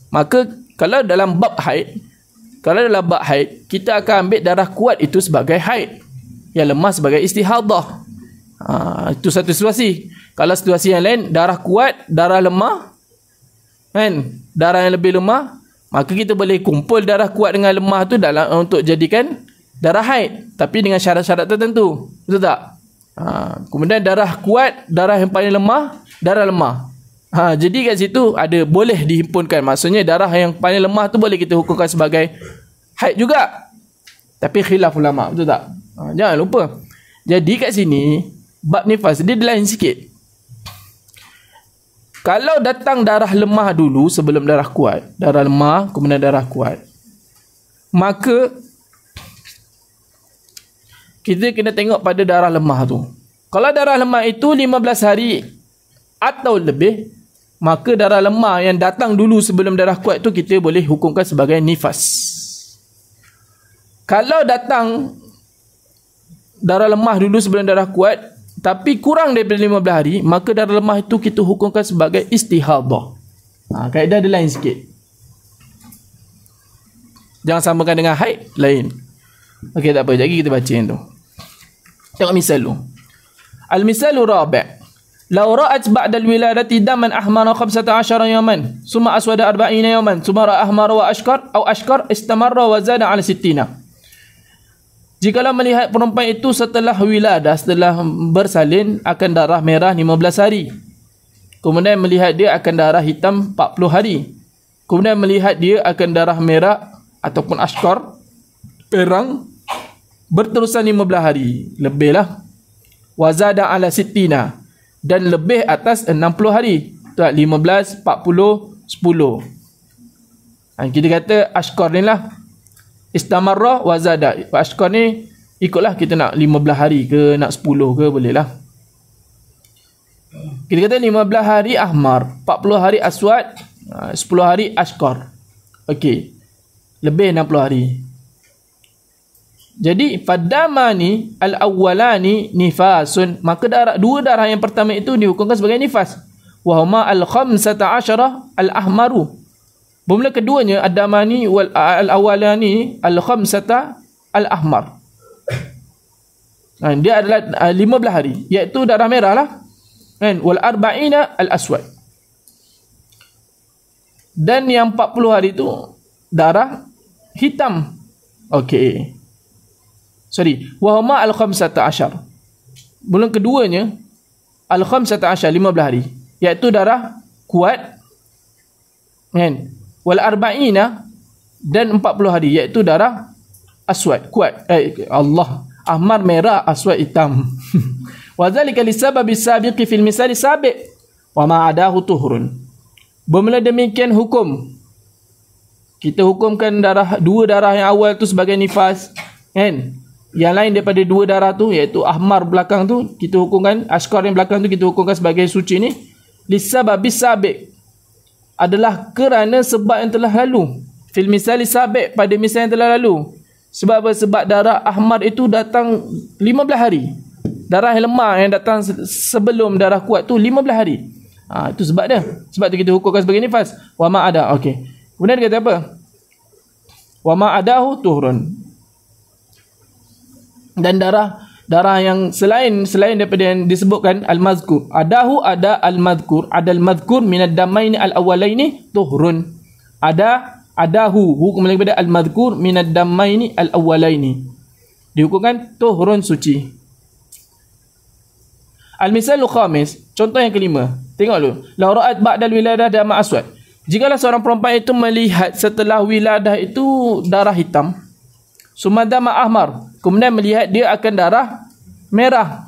Speaker 1: maka kalau dalam bab haid, kita akan ambil darah kuat itu sebagai haid, yang lemah sebagai istihadah. Itu satu situasi. Kalau situasi yang lain, darah kuat, darah lemah, kan? Darah yang lebih lemah, maka kita boleh kumpul darah kuat dengan lemah tu dalam untuk jadikan darah haid, tapi dengan syarat-syarat tertentu, betul tak? Kemudian darah kuat, darah yang paling lemah, darah lemah. Jadi kat situ ada boleh dihimpunkan. Maksudnya darah yang paling lemah tu boleh kita hukumkan sebagai haid juga. Tapi khilaf ulama, betul tak? Jangan lupa. Jadi kat sini bab nifas dia lain sikit. Kalau datang darah lemah dulu sebelum darah kuat, darah lemah kemudian darah kuat, maka kita kena tengok pada darah lemah tu. Kalau darah lemah itu 15 hari atau lebih, maka darah lemah yang datang dulu sebelum darah kuat tu kita boleh hukumkan sebagai nifas. Kalau datang darah lemah dulu sebelum darah kuat tapi kurang daripada 15 hari, maka darah lemah itu kita hukumkan sebagai istihadah. Kaedah dia lain sikit. Jangan samakan dengan haid, lain. Okey, tak apa, jadi kita baca yang tu. Tengok misal tu. Al-misalu rabi'. Law ra'at ba'da al-wiladati daman ahmara 15 yawman, summa aswada 40 yawman, summa ra'a ahmara wa ashkar atau ashkar istamarra wa zada 'ala 60. Jikalau melihat perempuan itu setelah wiladah, setelah bersalin, akan darah merah 15 hari. Kemudian melihat dia akan darah hitam 40 hari. Kemudian melihat dia akan darah merah ataupun ashkar, perang, berterusan 15 hari. Lebihlah. Wazada ala sittina. Dan lebih atas 60 hari. 15, 40, 10. Kita kata ashkar ni lah. Istamarrah wazada. Ashkar ni ikutlah kita nak 15 hari ke, nak 10 ke, boleh lah. Kita kata 15 hari ahmar, 40 hari aswad, 10 hari ashkar. Okey. Lebih 60 hari. Jadi fadamani al-awwalani nifasun, maka dua darah yang pertama itu dihukumkan sebagai nifas. Wa huma al-khamsata al-ahmaru. Bermula keduanya ad-damani wal al-awwalani al-khamsata al-ahmar. Dia adalah 15 hari, iaitu darah merah lah. Kan? Wal arba'ina al-aswad. Dan yang 40 hari itu darah hitam. Okey. Sorry, wa huma al-khamsata ashar. Bulan keduanya al-khamsata ashar, 15 hari, iaitu darah kuat, kan? Wal arba'ina, dan 40 hari, iaitu darah aswad, kuat. Allah, ahmar merah, aswad hitam. Wa dzalika lisababi sabiqi fil misali sabiq wa ma adahu tuhurun. Bermula demikian hukum, kita hukumkan dua darah yang awal tu sebagai nifas, kan? Yang lain daripada dua darah tu, iaitu ahmar belakang tu, kita hukumkan, ashkar yang belakang tu kita hukumkan sebagai suci ni. Lisababi sabiq, adalah kerana sebab yang telah lalu. Fil misali sabiq, pada misal yang telah lalu. Sebab apa? Sebab darah ahmar itu datang 15 hari. Darah yang lemah yang datang sebelum darah kuat tu 15 hari. Itu sebab dia. Sebab tu kita hukumkan sebagai nifas. Wa ma ada. Okey. Kemudian dia kata apa? Wa ma adahu tuhrun. Dan darah yang selain daripada yang disebutkan al-mazkur, adahu ada al-mazkur, ada al-mazkur minad damaini al-awwalaini tuhrun. Adahu hukum daripada al-mazkur minad damaini al-awwalaini, dihukumkan tuhrun, suci. Al-misalul khamis, contoh yang kelima. Tengok dulu. La ra'at ba'dal wiladah dama aswad. Jikalau seorang perempuan itu melihat setelah wiladah itu darah hitam, sumadama ahmar, kemudian melihat dia akan darah merah,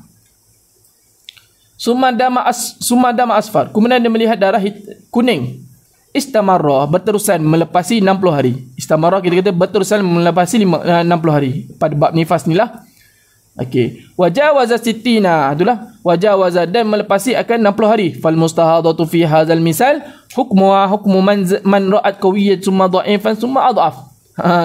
Speaker 1: sumadama asfar, kemudian dia melihat darah kuning, istamarrah, berterusan melepasi 60 hari. Istamarrah kita kata berterusan melepasi 60 hari. Pada bab nifas ni lah. Okey. Wajawaza sittina, itulah wajawaza, dan melepasi akan 60 hari. Fal mustahadatu fi hadzal misal hukmuha hukmu man ra'at qawiyyatan summa dha'ifan summa adhaf.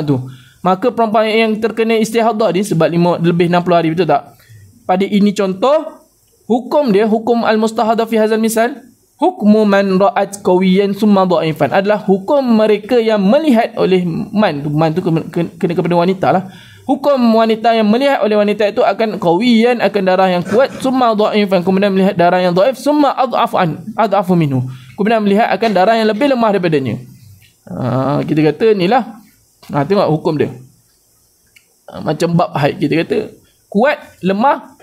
Speaker 1: Tu. Maka perempuan yang terkena istihadah ni sebab lebih 60 hari, betul tak? Pada ini contoh, hukum dia, hukum al-mustahadah fi hadzal misal, hukmu man ra'at qawiyan summa dha'ifan, adalah hukum mereka yang melihat oleh man tu kena kepada wanita lah. Hukum wanita yang melihat oleh wanita itu akan qawiyan, akan darah yang kuat, summa dha'ifan, kemudian melihat darah yang dhaif, summa adhafu minhu, kemudian melihat akan darah yang lebih lemah daripadanya. Kita kata ni lah. Tengok hukum dia. Macam bab haid, kita kata kuat, lemah,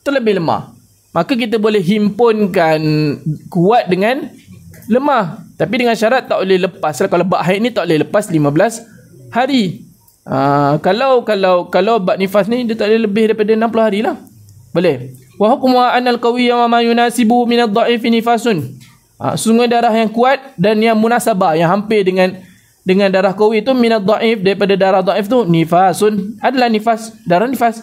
Speaker 1: terlebih lemah. Maka kita boleh himpunkan kuat dengan lemah, tapi dengan syarat tak boleh lepas. Kalau bab haid ni tak boleh lepas 15 hari. Kalau bab nifas ni dia tak boleh lebih daripada 60 hari lah. Boleh. Wa hukmu anal qawiyya wa ma yunasibu min ad-dha'if nifasun. Sungguh darah yang kuat dan yang munasabah, yang hampir dengan darah qawi itu minad dhaif, daripada darah dhaif tu nifasun, adalah nifas, darah nifas.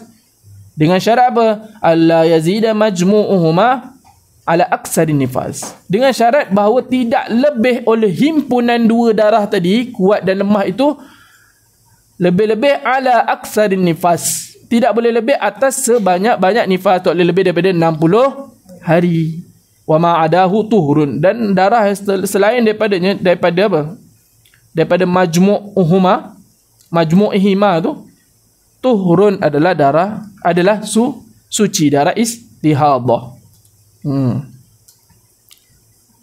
Speaker 1: Dengan syarat apa? Alla yazida majmu'uhuma ala aksarin nifas. Dengan syarat bahawa tidak lebih oleh himpunan dua darah tadi, kuat dan lemah itu, lebih-lebih ala aksarin nifas. Tidak boleh lebih atas sebanyak-banyak nifas, tak boleh lebih daripada 60 hari. Wa ma adahu tuhurun, dan darah selain daripadanya, daripada apa? Daripada majmu'ihima tu, tuhurun adalah darah, adalah suci, darah istihadah.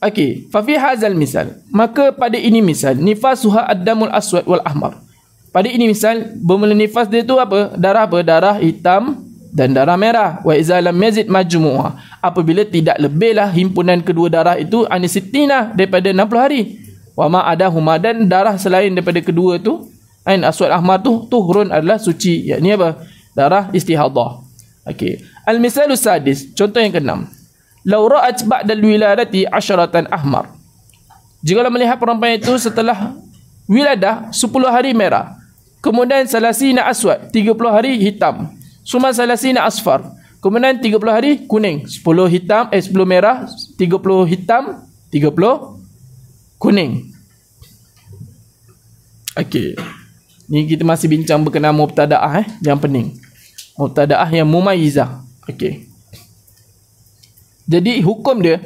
Speaker 1: Okey, fa fi hadzal misal, maka pada ini misal, nifasuha ad-damul aswad wal ahmar. Pada ini misal, bermula nifas dia tu apa? Darah apa? Darah hitam dan darah merah. Wa iza lam yazid majmu'ah, apabila tidak lebihlah himpunan kedua darah itu anisittina, daripada 60 hari. Wa ma adahuma, dan darah selain daripada kedua tu, aswad ahmar tu, tuhurun adalah suci, yakni apa? Darah istihadah. Okey. Al-misalus sadis, contoh yang ke-6. Law ra'at ba'dal wiladati 'asharatan ahmar. Jikalau melihat perempuan itu setelah wiladah 10 hari merah, kemudian salasina aswad, 30 hari hitam, summa salasina asfar, kemudian 30 hari kuning, 10 merah, 30 hitam, 30 kuning. Okey. Ni kita masih bincang berkenaan mubtadaah yang pening. Mubtadaah yang mumayyizah. Okey. Jadi hukum dia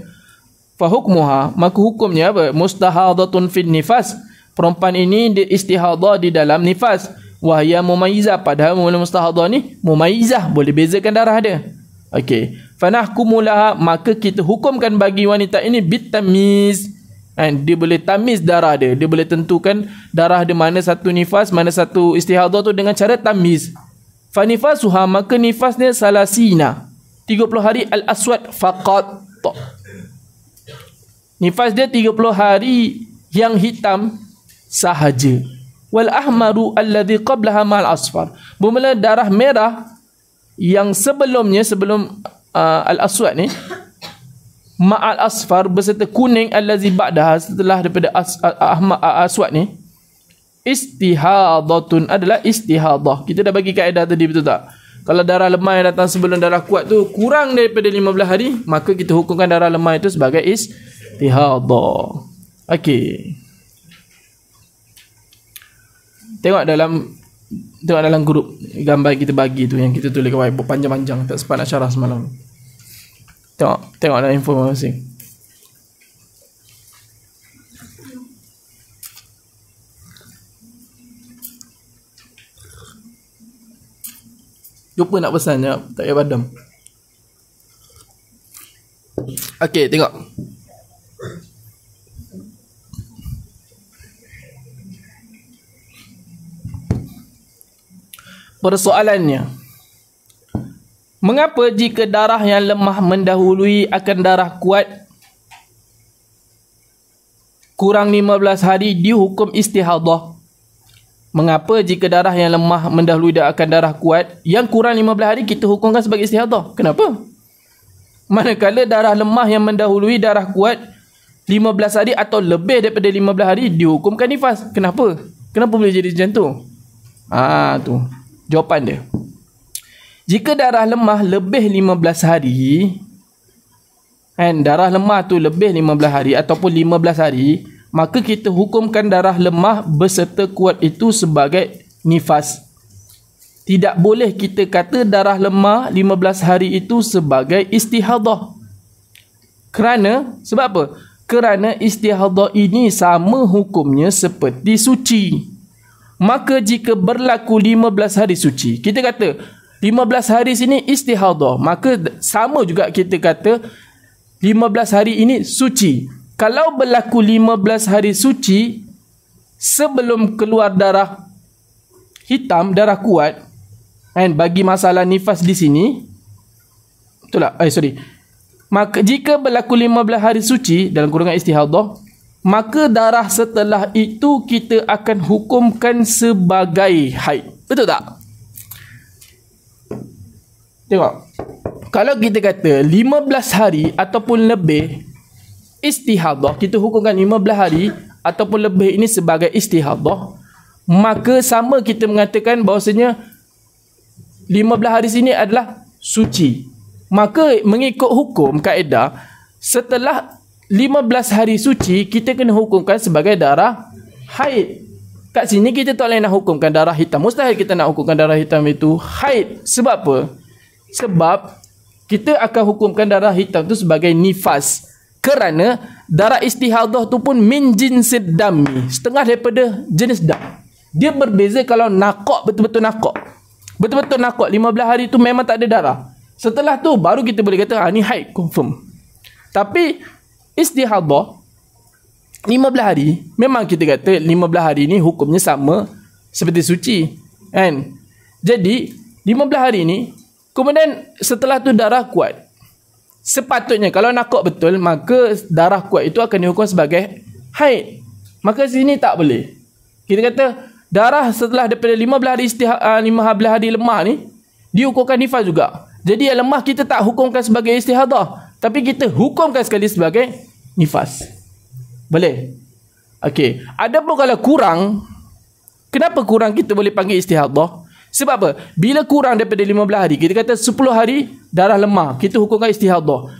Speaker 1: fa hukmuha, maka hukumnya apa? Mustahadatun fin nifas. Perempuan ini dia istihadah di dalam nifas. Wahya mumayyizah, padahal mustahadah ni mumayyizah, boleh bezakan darah dia. Okey. Fanahkumu laha, maka kita hukumkan bagi wanita ini bitamyiz. Dia boleh tamiz darah dia. Dia boleh tentukan darah dia mana satu nifas, mana satu istihadah tu dengan cara tamiz. Fa nifasuha, maka nifasnya salasina, 30 hari al-aswad faqat. Nifas dia 30 hari yang hitam sahaja. Wal ahmaru alladhi qablaha ma'al asfar. Bermula darah merah yang sebelumnya, sebelum al-aswad ni, ma'al asfar beserta kuning allazi ba'daha, setelah daripada aswad ni, istihadatun, adalah istihadah. Kita dah bagi kaedah tadi, betul tak? Kalau darah lemah yang datang sebelum darah kuat tu kurang daripada 15 hari, maka kita hukumkan darah lemah itu sebagai istihadah. Okey. Tengok dalam grup gambar kita bagi tu, yang kita tulis kat whiteboard panjang-panjang, tak sempat nak syarah semalam. Tengok dalam info masing. Lupa nak pesan je, tak payah padam. Okey, tengok. Persoalannya, mengapa jika darah yang lemah mendahului akan darah kuat kurang 15 hari dihukum istihadah? Mengapa jika darah yang lemah mendahului akan darah kuat yang kurang 15 hari kita hukumkan sebagai istihadah? Kenapa? Manakala darah lemah yang mendahului darah kuat 15 hari atau lebih daripada 15 hari dihukumkan nifas. Kenapa? Kenapa boleh jadi macam tu? Tu jawapan dia. Jika darah lemah lebih 15 hari, darah lemah tu lebih 15 hari ataupun 15 hari, maka kita hukumkan darah lemah beserta kuat itu sebagai nifas. Tidak boleh kita kata darah lemah 15 hari itu sebagai istihadah. Sebab apa? Kerana istihadah ini sama hukumnya seperti suci. Maka jika berlaku 15 hari suci, kita kata 15 hari sini istihadah, maka sama juga kita kata 15 hari ini suci. Kalau berlaku 15 hari suci sebelum keluar darah hitam, darah kuat, bagi masalah nifas di sini, maka jika berlaku 15 hari suci dalam kurungan istihadah, maka darah setelah itu kita akan hukumkan sebagai haid. Betul tak? Tengok. Kalau kita kata 15 hari ataupun lebih istihadah, kita hukumkan 15 hari ataupun lebih ini sebagai istihadah, maka sama kita mengatakan bahawasanya 15 hari sini adalah suci. Maka mengikut hukum kaedah, setelah 15 hari suci kita kena hukumkan sebagai darah haid. Kat sini kita tak boleh nak hukumkan darah hitam. Mustahil kita nak hukumkan darah hitam itu haid. Sebab apa? Sebab kita akan hukumkan darah hitam itu sebagai nifas. Kerana darah istihadah tu pun min jinsid dami, setengah daripada jenis dam. Dia berbeza kalau nakok, betul-betul nakok. Betul-betul nakok 15 hari tu memang tak ada darah. Setelah tu baru kita boleh kata ni haid, confirm. Tapi istihadah 15 hari, memang kita kata 15 hari ni hukumnya sama seperti suci, kan? Jadi 15 hari ni, kemudian setelah tu darah kuat. Sepatutnya kalau nakok betul, maka darah kuat itu akan dihukum sebagai haid. Maka sini tak boleh. Kita kata darah setelah daripada 15 hari lemah ni dihukumkan nifas juga. Jadi yang lemah kita tak hukumkan sebagai istihadah, tapi kita hukumkan sekali sebagai nifas. Boleh? Okey. Adapun kalau kurang, kenapa kurang kita boleh panggil istihadah? Sebab apa? Bila kurang daripada 15 hari, kita kata 10 hari darah lemah, kita hukumkan istihadah.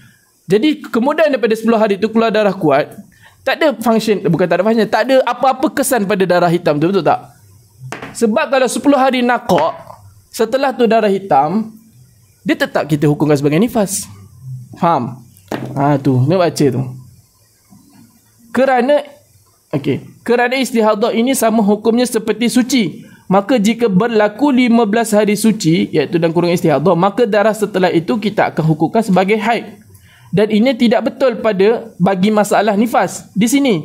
Speaker 1: Jadi kemudian daripada 10 hari itu keluar darah kuat, tak ada function, bukan tak ada function, tak ada apa-apa kesan pada darah hitam tu, betul tak? Sebab kalau 10 hari naqaq, setelah tu darah hitam, dia tetap kita hukumkan sebagai nifas. Faham? Tu, ni baca tu. Kerana istihadah ini sama hukumnya seperti suci. Maka jika berlaku 15 hari suci, iaitu dalam kurungan istihadah, maka darah setelah itu kita akan hukumkan sebagai haid. Dan ini tidak betul bagi masalah nifas di sini.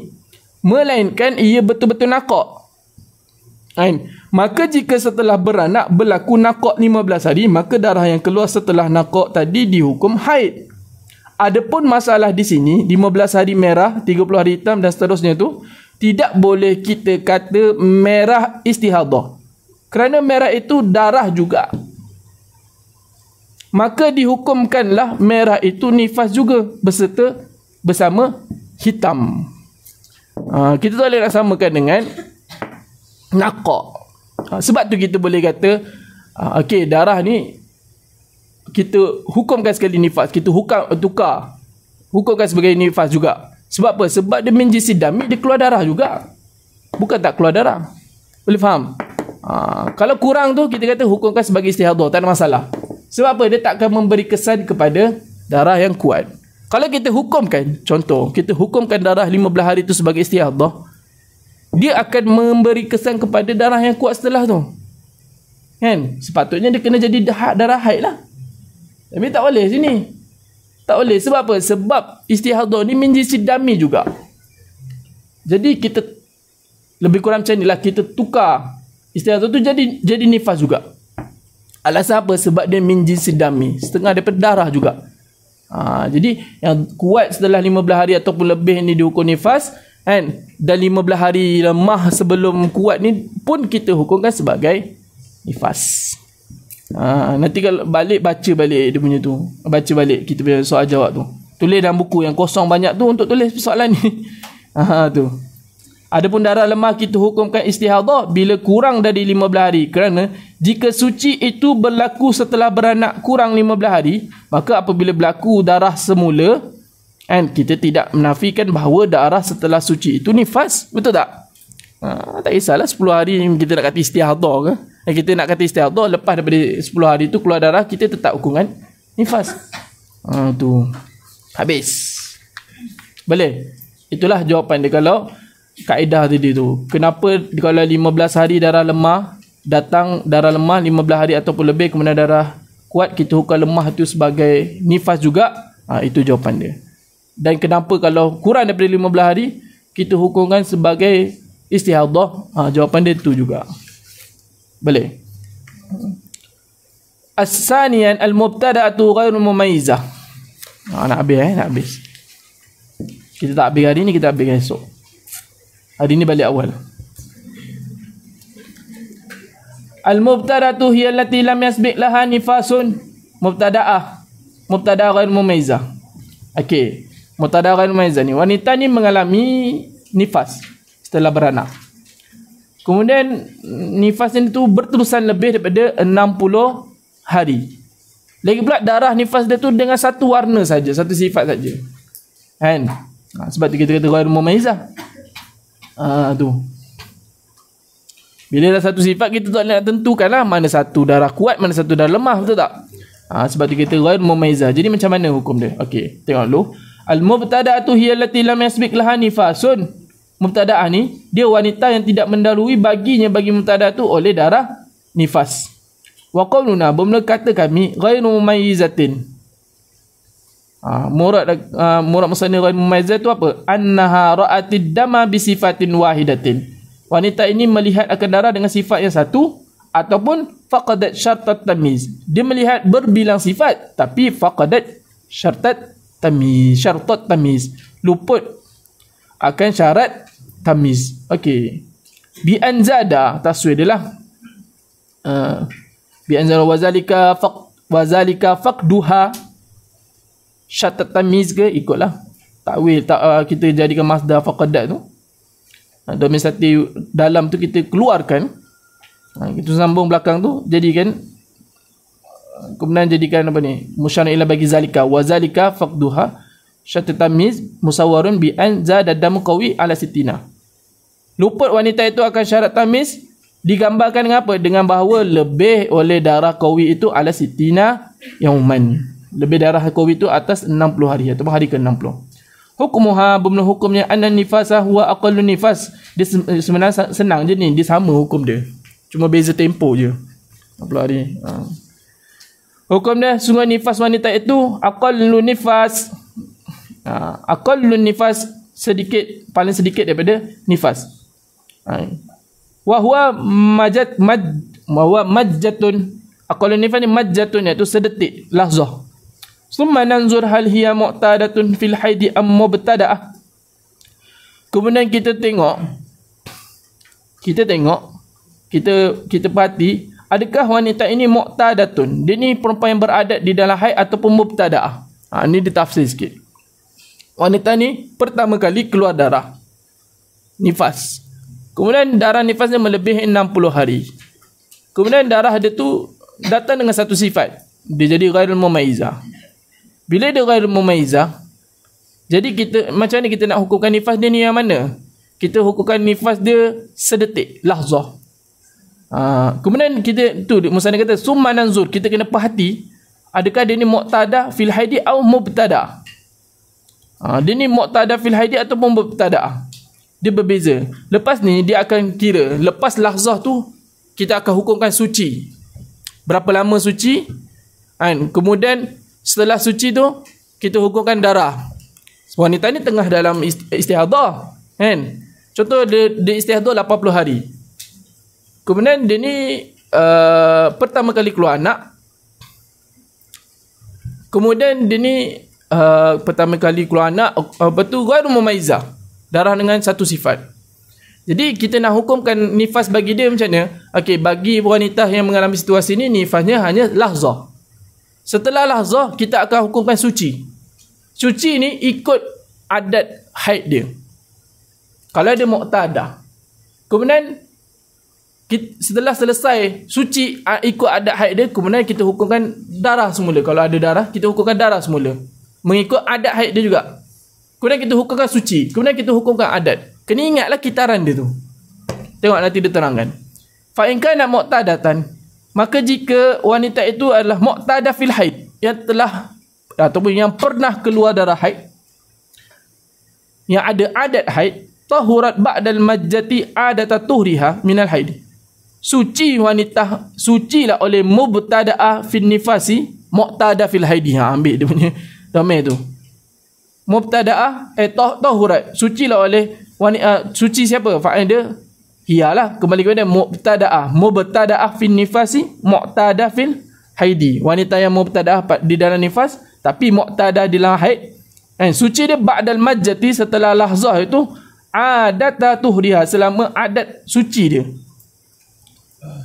Speaker 1: Melainkan ia betul-betul naqaq. Maka jika setelah beranak berlaku naqaq 15 hari, maka darah yang keluar setelah naqaq tadi dihukum haid. Adapun masalah di sini 15 hari merah, 30 hari hitam dan seterusnya tu, tidak boleh kita kata merah istihadah. Kerana merah itu darah juga. Maka dihukumkanlah merah itu nifas juga bersama hitam. Kita tak boleh nak samakan dengan naqaq. Sebab tu kita boleh kata darah ni kita hukumkan sekali nifas, kita hukumkan sebagai nifas juga. Sebab apa? Sebab dia min jinsi dami, dia keluar darah juga, bukan tak keluar darah. Boleh faham? Kalau kurang tu kita kata hukumkan sebagai istihadah, tak ada masalah. Sebab apa? Dia tak akan memberi kesan kepada darah yang kuat. Kalau kita hukumkan, contoh, kita hukumkan darah 15 hari tu sebagai istihadah, dia akan memberi kesan kepada darah yang kuat setelah tu. Kan? Sepatutnya dia kena jadi darah haid lah. Tapi tak boleh sini. Tak boleh. Sebab apa? Sebab istihadah ni min jinsi dami juga. Jadi kita lebih kurang macam inilah, kita tukar istihadah tu jadi nifas juga. Alasan apa? Sebab dia min jinsi dami, setengah daripada darah juga. Jadi yang kuat setelah 15 hari ataupun lebih ni dihukum nifas, kan? Dan 15 hari lemah sebelum kuat ni pun kita hukumkan sebagai nifas. Nanti kalau balik, baca balik dia punya tu, baca balik kita punya soal jawab tu, tulis dalam buku yang kosong banyak tu untuk tulis soalan ni. Tu. Adapun darah lemah kita hukumkan istihadah bila kurang dari 15 hari. Kerana jika suci itu berlaku setelah beranak kurang 15 hari, maka apabila berlaku darah semula, kan, kita tidak menafikan bahawa darah setelah suci itu nifas. Betul tak? Tak kisahlah 10 hari kita nak kata istihadah ke. Kita nak kata istihadah, lepas daripada 10 hari tu keluar darah, kita tetap hukuman nifas. Tu. Habis. Boleh? Itulah jawapan dia kalau kaedah tadi tu. Kenapa kalau 15 hari darah lemah, datang darah lemah 15 hari ataupun lebih, kemudian darah kuat, kita hukum lemah itu sebagai nifas juga. Itu jawapan dia. Dan kenapa kalau kurang daripada 15 hari, kita hukumkan sebagai istihadah. Jawapan dia tu juga. Boleh. As-saniyan al-mubtada'atu ghairu mumayyizah. Nak habis. Kita tak habis hari ni, kita habis esok. Hari ni balik awal. Al-mubtada'atu hiya allati lam yasbiq laha nifasun. Mubtada'ah ghairu mumayyizah. Okey. Mubtada'ah ghairu mumayyizah ni, wanita ni mengalami nifas setelah beranak. Kemudian nifas itu berterusan lebih daripada 60 hari. Lagi pula darah nifas dia tu dengan satu warna saja, satu sifat saja. Kan? Sebab tu kita kata ghairu mumayyizah. Tu. Bila dah satu sifat, kita tak nak tentukanlah mana satu darah kuat, mana satu darah lemah, betul tak? Sebab tu kita ghairu mumayyizah. Jadi macam mana hukum dia? Okey, tengok dulu. Al-mubtada'atu hiya allati lam yasbiq laha nifasun. Mubtada'ah ni dia wanita yang tidak mendahului bagi mubtada'ah tu oleh darah nifas. Wa qauluna, bermula kata kami ghairu mumayyizatin. Murad musannif ghairu mumayyizah tu apa? Annaha ra'atid dama bi sifatin wahidatin. Wanita ini melihat akan darah dengan sifat yang satu, ataupun faqadat syartat tamyiz. Dia melihat berbilang sifat tapi faqadat syartat tamyiz. Luput akan syarat tamyiz. Okey. Bi anzada, taswir dia lah. Bi anzada wazalika faqduha syarat tamyiz ke, ikutlah takwil. Kita jadikan masdar faqadat tu. Domestik dalam tu kita keluarkan. Kita sambung belakang tu, jadikan, kemudian jadikan apa ni? Musyarrah ila bagi zalika, wazalika faqduha syarat tamyiz musawwarun bi an zada damu qawi ala sitina. Luput wanita itu akan syarat tamyiz Digambarkan dengan apa? Dengan bahawa lebih oleh darah qawi itu ala sitina yauman. Lebih darah qawi itu atas 60 hari atau hari ke-60. Hukmuha, bermula hukumnya anna nifasa huwa aqallu nifas. Dia sebenarnya senang je ni, dia sama hukum dia. Cuma beza tempoh je. 60 hari. Hukum dia, sungguh nifas wanita itu aqallu nifas. Aqallu nifas, sedikit, paling sedikit daripada nifas. Wa huwa majjatun. Aqallu nifas ni majjatun, iaitu sedetik, lahzah. Summa nanzur hal hiya mu'tadatun fil haidi am mubtada'ah. Kemudian kita perhati, adakah wanita ini mu'tadatun? Dia ni perempuan yang beradat di dalam haid ataupun mubtada'ah. Ini ditafsir sikit. Wanita ni pertama kali keluar darah nifas. Kemudian darah nifasnya melebihi 60 hari. Kemudian darah dia tu datang dengan satu sifat. Dia jadi ghairul mumayyizah. Bila dia ghairul mumayyizah, jadi kita, macam mana kita nak hukumkan nifas dia ni yang mana? Kita hukumkan nifas dia sedetik, lahzah. Kemudian kita tu Musannif kata summa nanzur, kita kena perhati adakah dia ni muqtada fil haidi atau mubtada. Dia ni muqtada fil haidi ataupun mubtada. Dia berbeza. Lepas ni dia akan kira, lepas lahzah tu kita akan hukumkan suci. Berapa lama suci? Kemudian setelah suci tu kita hukumkan darah. Wanita ni tengah dalam istihadah, kan? Contoh dia istihadah 80 hari. Kemudian dia ni pertama kali keluar anak. Kemudian dia ni pertama kali keluar anak, apa tu, ghairul mumayyizah, darah dengan satu sifat. Jadi kita nak hukumkan nifas bagi dia macam mana? Okey, bagi wanita yang mengalami situasi ni, nifasnya hanya lahzah. Setelah lahzah, kita akan hukumkan suci. Suci ni ikut adat haid dia. Kalau dia muqtadah. Kemudian setelah selesai suci ikut adat haid dia, kemudian kita hukumkan darah semula. Kalau ada darah, kita hukumkan darah semula, mengikut adat haid dia juga. Kemudian kita hukumkan suci, kemudian kita hukumkan adat. Kena ingatlah kitaran dia tu. Tengok nanti dia terangkan. Fa in kana muqtadatan, maka jika wanita itu adalah muqtada fil haid, yang telah ataupun yang pernah keluar darah haid, yang ada adat haid, tahurat ba'dal majjati adata tuhriha minal haid. Suci wanita, sucilah oleh mubtada'ah fil nifasi muqtada fil haidi. Ambil dia punya ramai tu. Mubtada'ah tahurat, sucilah oleh wanita. Suci siapa? Fa'il dia hiyalah, kembali kepada mubtada'ah fil nifasi muqtada fil haidi. Wanita yang mubtada'ah di dalam nifas tapi muqtada di dalam haid, suci dia ba'dal majjati, setelah lahzah itu, adata tuhriha, selama adat suci dia,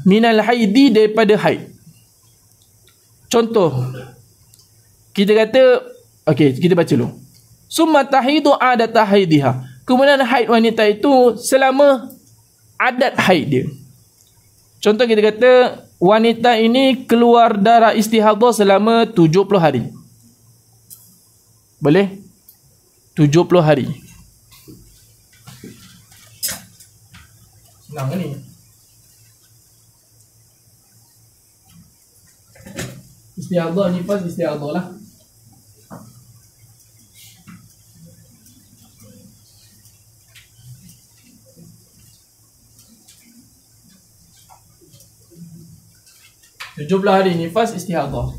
Speaker 1: minal haidi, daripada haid. Contoh kita kata, okey, kita baca dulu. Summa tahidu adata haidiha, kemudian haid wanita itu selama adat haid dia. Contoh kita kata wanita ini keluar darah istihadah selama 70 hari. Boleh? 70 hari. Senang ke ni? Istihadah, nifas istihadah lah. Tujuh belah hari nifas istihadah.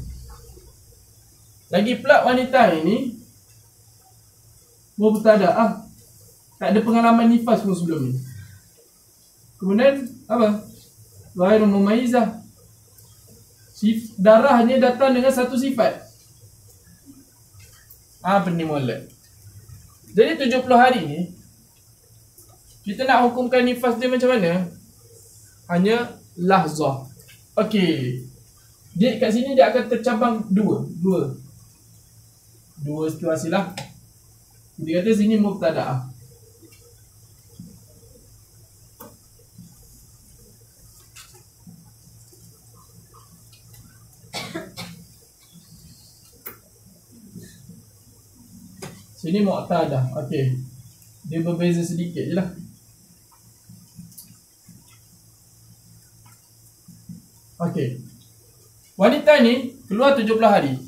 Speaker 1: Lagi pula wanita ini mubtada'ah, tak ada pengalaman nifas pun sebelum ni. Kemudian apa? Ghairul mumayyizah, darahnya datang dengan satu sifat. Benih molek. Jadi 70 hari ni kita nak hukumkan nifas dia macam mana? Hanya lahzah. Okey. Dia kat sini dia akan tercabang dua situasi lah. Dia kata sini mubtada'ah. Sini muqtadah. Okey. Dia berbeza sedikit je lah. Okey. Wanita ni keluar 70 hari.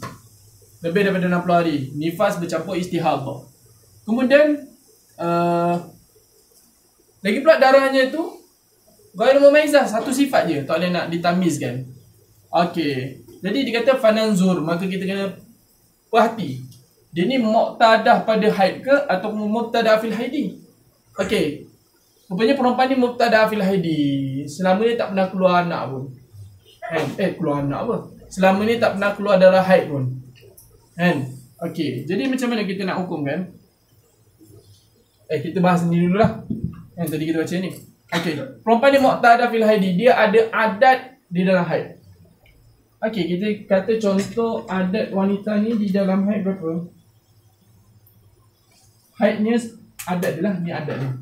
Speaker 1: Lebih daripada 60 hari. Nifas bercampur istihadah. Kemudian lagi pula darahnya tu ghairu mumaizah, satu sifat je, tak boleh nak ditamizkan. Okey. Jadi dikata fananzur, maka kita kena perhati. Dia ni muqtadah pada haid ke ataupun mubtada fil haidi? Okey. Rupanya perempuan ni mubtada fil haidi. Selama ni tak pernah keluar anak pun. Keluar anak apa? Selama ni tak pernah keluar darah haid pun. Okey. Jadi macam mana kita nak hukum kan? Kita bahas ni dululah. Yang tadi kita baca ni. Okey. Perempuan ni muqtadah fil haidi, dia ada adat di dalam haid. Okey, kita kata contoh adat wanita ni di dalam haid berapa? Haidnya adat dia lah, ni adat dia.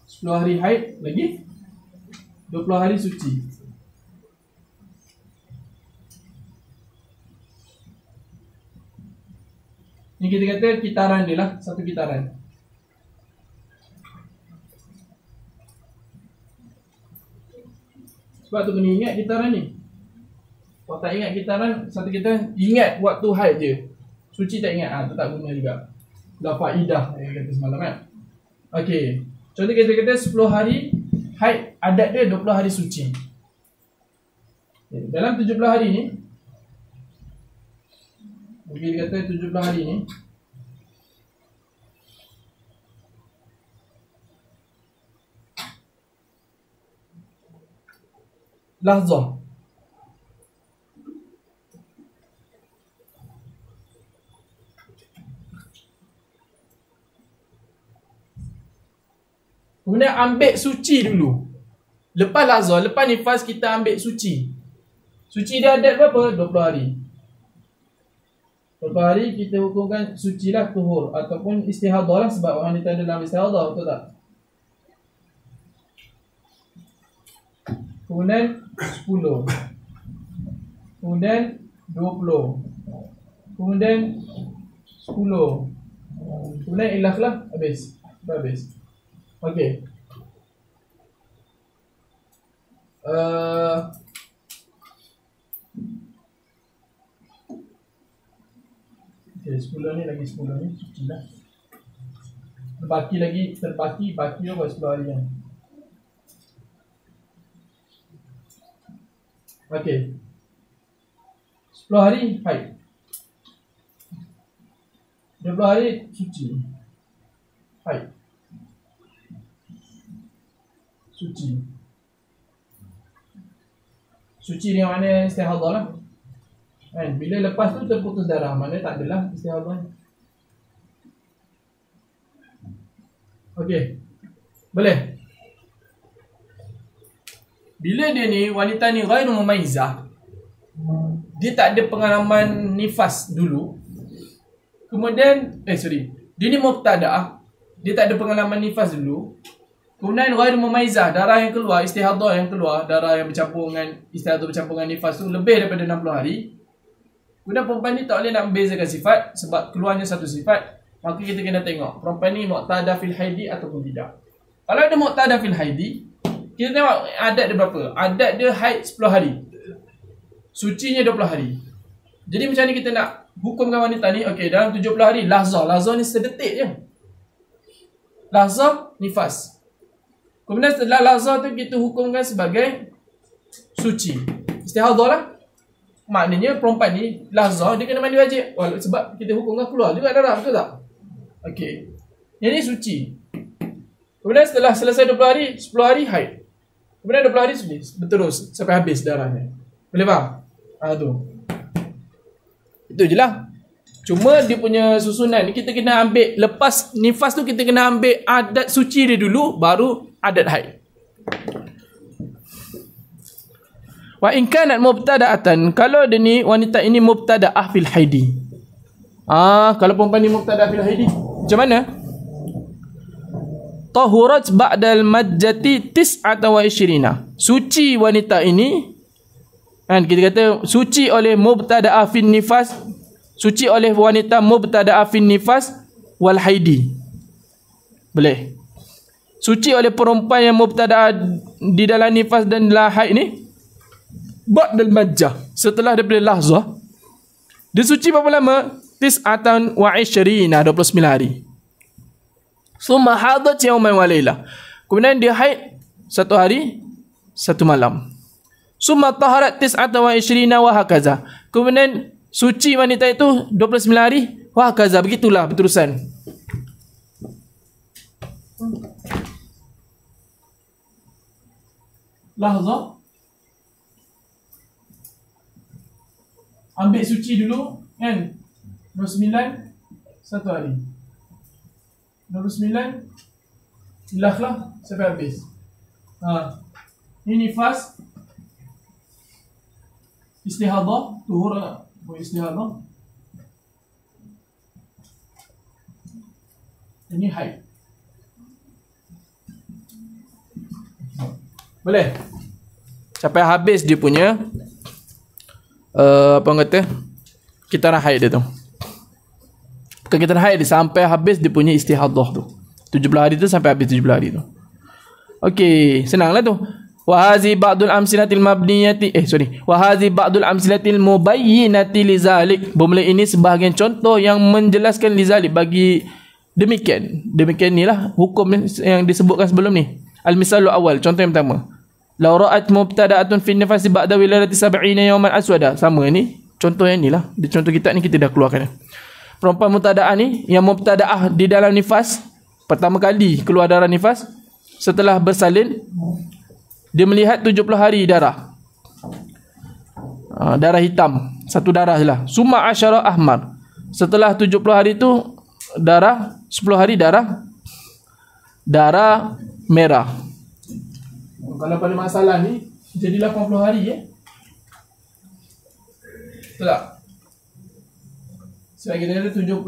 Speaker 1: Sepuluh hari haid lagi 20 hari suci. Ni kita kata kitaran dia lah, satu kitaran. Sebab tu kena ingat kitaran ni. Kalau tak ingat kitaran, satu kita ingat waktu haid je. Suci tak ingat, tu tak guna juga. Dah faidah yang kata semalam kan. Okey. Contoh kita kata 10 hari haid, adat dia 20 hari suci. Dalam 70 hari ni, kita kata 70 hari ni, lahzah. Kemudian ambil suci dulu. Lepas lahzah, lepas nifas kita ambil suci. Suci dia adat berapa? 20 hari. 20 hari kita hukumkan suci lah, tuhur ataupun istihadah lah, sebab wanita dalam istihadah, betul tak? Kemudian 10. Kemudian 20. Kemudian 10. Kemudian ilaf lah, habis. Okey. Okay, 10 ni lagi 10 ni suci lah. Baki baki buat 10 hari kan. Okey. 10 hari haid. 20 hari suci. Haid. Suci. Suci ni mana istihadah lah. Kan? Bila lepas tu terputus darah, mana tak adalah istihadah. Okey. Boleh. Bila dia ni, wanita ni ghairu mumaizah, dia tak ada pengalaman nifas dulu. Kemudian dia ni mubtadaah, dia tak ada pengalaman nifas dulu. Kemudian ghairu mumaizah, darah yang keluar, istihadah yang keluar, darah yang bercampur dengan istihadah bercampur dengan nifas tu lebih daripada 60 hari. Kemudian perempuan ni tak boleh nak membezakan sifat sebab keluarnya satu sifat. Maka kita kena tengok perempuan ni muqtadah fil haidi ataupun tidak. Kalau ada muqtadah fil haidi, kita tengok adat dia berapa. Adat dia haid 10 hari, sucinya 20 hari. Jadi macam ni kita nak hukumkan wanita ni. Okey, dalam 70 hari lahzah ni sedetik je. Lahzah nifas. Kemudian setelah lahzah tu kita hukumkan sebagai suci. Istihadah lah. Maknanya perempuan ni lahzah dia kena mandi wajib. Sebab kita hukumkan keluar juga darah, betul tak? Okey. Yang ni suci. Kemudian setelah selesai 20 hari, 10 hari haid. Kemudian 20 hari suci. Berterus sampai habis darahnya. Boleh faham? Tu. Itu je lah. Cuma dia punya susunan ni kita kena ambil, lepas nifas tu kita kena ambil adat suci dia dulu, baru adat haid. Wa in kanat mubtada'atan, kalau dia ni wanita ini mubtada'ah fil haidi. Kalau perempuan ni mubtada'ah fil haidi, macam mana? Tahurat ba'dal majjati 29. Suci wanita ini, kan kita kata suci oleh mubtada'ah fil nifas suci oleh wanita mubtada'a fin nifas wal haidi. Boleh. Suci oleh perempuan yang mubtada'a di dalam nifas dan dalam haid ni ba'dal majjah, setelah daripada lahzah. Dia suci berapa lama? Tis'atan wa 20, 29 hari. Summa hadat yawman wa laylah. Kemudian dia haid 1 hari 1 malam. Summa taharat tis'atan wa 20 wa hakaza. Kemudian suci wanita itu 29 hari wa hakaza. Begitulah berterusan. Lahzah. Ambil suci dulu kan. 29 1 hari. 29 ilahlah sampai habis. Ini nifas, istihadah, tuhur istihadah. Ini haid. Boleh? Sampai habis dia punya apa kata? Kitaran haid dia tu. Bukan kitaran haid dia, sampai habis dia punya istihadah tu. 70 hari tu sampai habis 70 hari tu. Okey, senanglah tu. Wa hazi ba'dul amsilatil mabniyati wa hazi ba'dul amsilatil mubayyinati lizalik. Bermula ini sebahagian contoh yang menjelaskan lizalik bagi demikian. Demikian inilah hukum yang disebutkan sebelum ni. Al-misalul awal, contoh yang pertama. Law ra'at mubtada'atun fi nifasi ba'da wiladati 70 yawman aswada. Sama ni, contoh yang inilah. Di contoh kita ni kita dah keluarkan. Perempuan mubtada'ah ni yang mubtada'ah di dalam nifas, pertama kali keluar darah nifas, setelah bersalin dia melihat 70 hari darah. Darah hitam, satu darah je lah. Summa asyara ahmar. Setelah 70 hari tu darah 10 hari darah merah. Kalau pada masalah ni jadi 80 hari betul tak? Sebab kita ada 70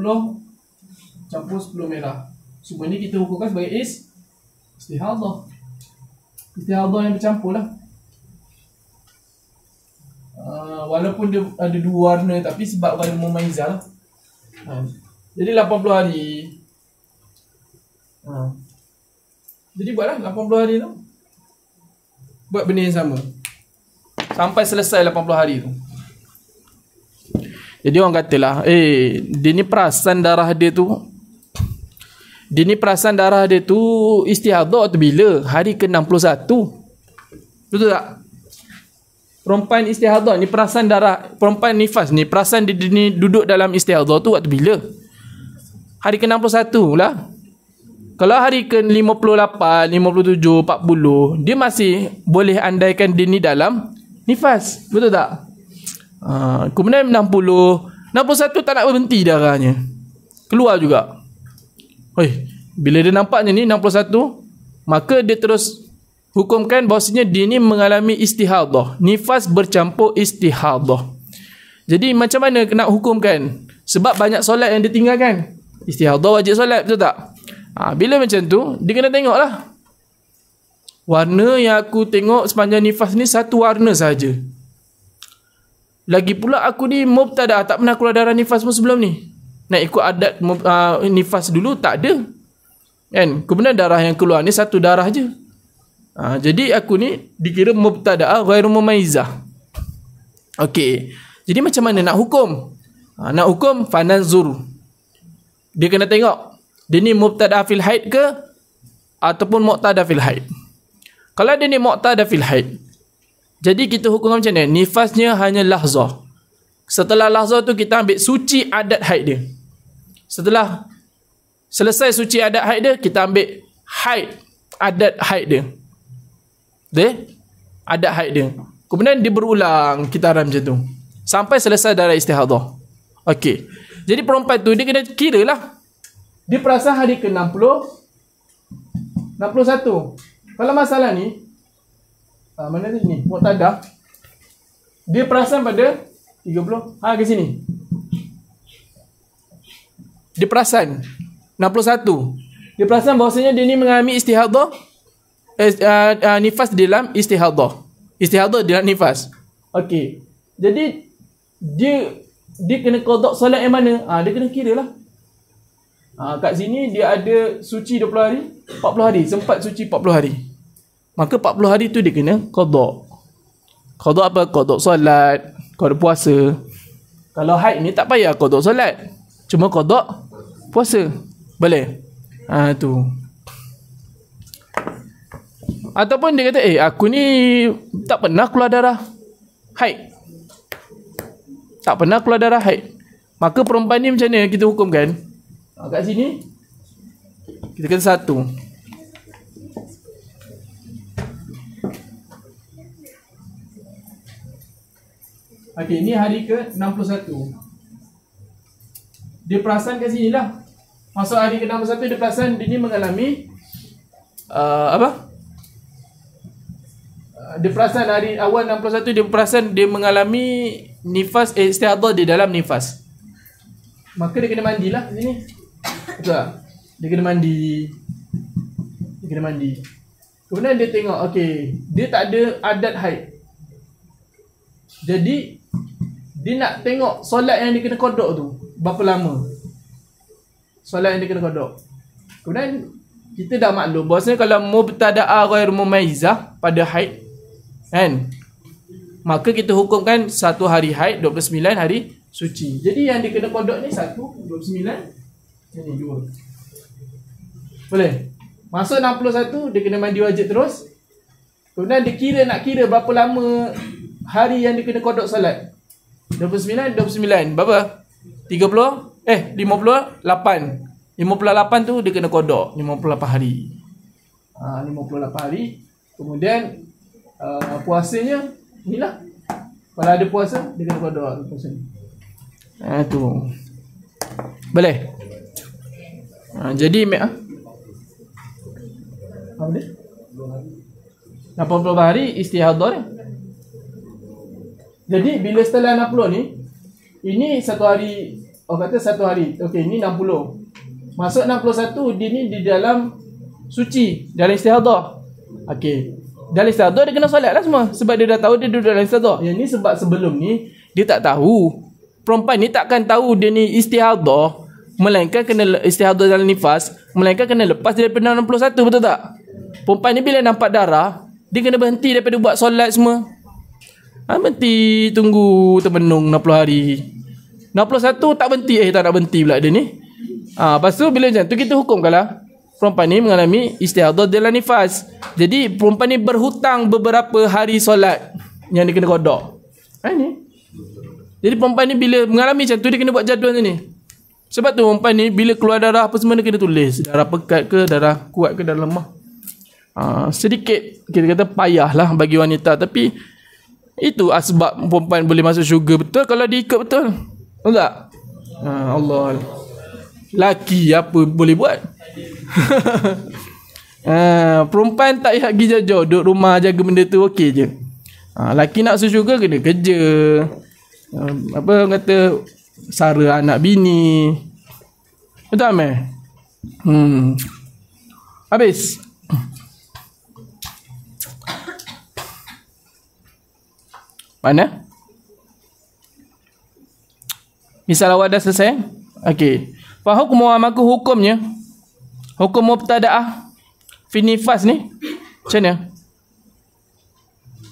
Speaker 1: campur 10 merah. Semua ni kita hukumkan sebagai istihadah. Istihadah yang bercampur lah. Walaupun dia ada 2 warna, tapi sebab warna mumaizah lah. Jadi 80 hari. Jadi buatlah 80 hari tu. Buat benda yang sama sampai selesai 80 hari tu. Jadi orang katalah, dia ni perasan darah dia tu. Dia ni perasan darah dia tu istihadah tu bila? Hari ke-61. Betul tak? Perempuan istihadah ni perasan darah, perempuan nifas ni perasan dia ni duduk dalam istihadah tu waktu bila? Hari ke-61 lah. Kalau hari ke-58, 57, 40, dia masih boleh andaikan dia ni dalam nifas. Betul tak? Kemudian 60, 61 tak nak berhenti darahnya. Keluar juga. Bila dia nampaknya ni 61, maka dia terus hukumkan bahawasanya dia ni mengalami istihadah. Nifas bercampur istihadah. Jadi macam mana nak hukumkan? Sebab banyak solat yang dia tinggalkan. Istihadah wajib solat, betul tak? Bila macam tu, dia kena tengok lah. Warna yang aku tengok sepanjang nifas ni satu warna saja. Lagi pula aku ni mubtada, tak pernah keluar darah nifas pun sebelum ni. Nak ikut adat nifas dulu tak ada. Kan? Kemudian darah yang keluar ni satu darah je. Jadi aku ni dikira mubtada ghairu mumaizah. Okey. Jadi macam mana nak hukum? Nak hukum fananzur. Dia kena tengok dia ni mubtada fil haid ke ataupun muqtada fil haid. Kalau dia ni muqtada fil haid, jadi kita hukum macam ni, nifasnya hanya lahzah. Setelah lahzah tu kita ambil suci adat haid dia. Setelah selesai suci adat haid dia, kita ambil adat haid dia. Adat haid dia. Kemudian dia berulang kitaran macam tu sampai selesai darah istihadah. Okey. Jadi perempuan tu dia kena kira lah. Dia perasan hari ke-60, 61. Kalau masalah ni, mana ni? Muqtadah. Dia perasan pada 30. Ke sini. Dia perasan 61. Dia perasan bahawasanya dia ni mengalami istihadah, nifas dalam istihadah. Istihadah dalam nifas. Okey. Jadi dia dia kena qada solat yang mana? Dia kena kira lah. Kat sini dia ada suci 20 hari, 40 hari, sempat suci 40 hari. Maka 40 hari tu dia kena qada. Qada apa? Qada solat, qada puasa. Kalau haid ni tak payah qada solat, cuma qada puasa. Boleh? Tu. Ataupun dia kata, aku ni tak pernah keluar darah haid. Tak pernah keluar darah haid. Maka perempuan ni macam mana kita hukumkan? Kat sini kita kata 1. Okey, ni hari ke 61. Dia perasan kat sini lah. Masuk hari ke 61 dia perasan dia ni mengalami dia perasan hari awal 61 dia perasan dia mengalami nifas, istihadah di dalam nifas. Maka dia kena mandilah kat sini. Betul tak? Dia kena mandi. Kemudian dia tengok, okey, dia tak ada adat haid. Jadi dia nak tengok solat yang dia kena qada tu berapa lama. Solat yang dia kena qada. Kemudian kita dah maklum bahawasanya kalau mubtada'ah ghairu mumayyizah pada haid, kan? Maka kita hukumkan 1 hari haid, 29 hari suci. Jadi yang dia kena qada ni 1, 29, ini 2. Boleh? Masuk 61 dia kena mandi wajib terus. Kemudian dia kira, nak kira berapa lama hari yang dia kena qada solat. 29 berapa? 58 tu dia kena qada 58 hari. 58 hari. Kemudian puasanya inilah. Kalau ada puasa dia kena qada puasa ni. Tu. Boleh? Jadi apa dia? 80 hari istihadah ni. Jadi bila setelah 60 ni, ini 1 hari, kata 1 hari. Okey, ini 60. Masuk 61 dia ni di dalam suci, dalam istihadah. Okey. Dalam istihadah dia kena solat lah semua sebab dia dah tahu dia duduk dalam istihadah. Yang ni sebab sebelum ni dia tak tahu. Perempuan ni takkan tahu dia ni istihadah, melainkan kena istihadah dalam nifas, melainkan kena lepas daripada 61, betul tak? Perempuan ni bila nampak darah, dia kena berhenti daripada buat solat semua. Berhenti tunggu termenung 60 hari. 61 tak berhenti, tak nak berhenti pula dia ni. Lepas tu bila macam tu kita hukumkanlah perempuan ni mengalami istihadah dalam nifas. Jadi perempuan ni berhutang beberapa hari solat yang dia kena qada. Ni. Jadi perempuan ni bila mengalami macam tu dia kena buat jadual macam ni. Sebab tu perempuan ni bila keluar darah apa semua dia kena tulis. Darah pekat ke, darah kuat ke, darah lemah. Sedikit kita kata payah lah bagi wanita, tapi itu sebab perempuan boleh masuk syurga betul kalau diikut betul. Betul tak? Allah. Laki apa boleh buat? Perempuan tak payah pergi jauh-jauh, duduk rumah jaga benda tu okey je. Laki nak masuk syurga kena kerja. Apa kata, sara anak bini. Betul tak? Habis. Mana? Misal awak dah selesai? Okey. Fa hukmu maka hukumnya, hukum mubtada'ah fi nifas ni macam mana?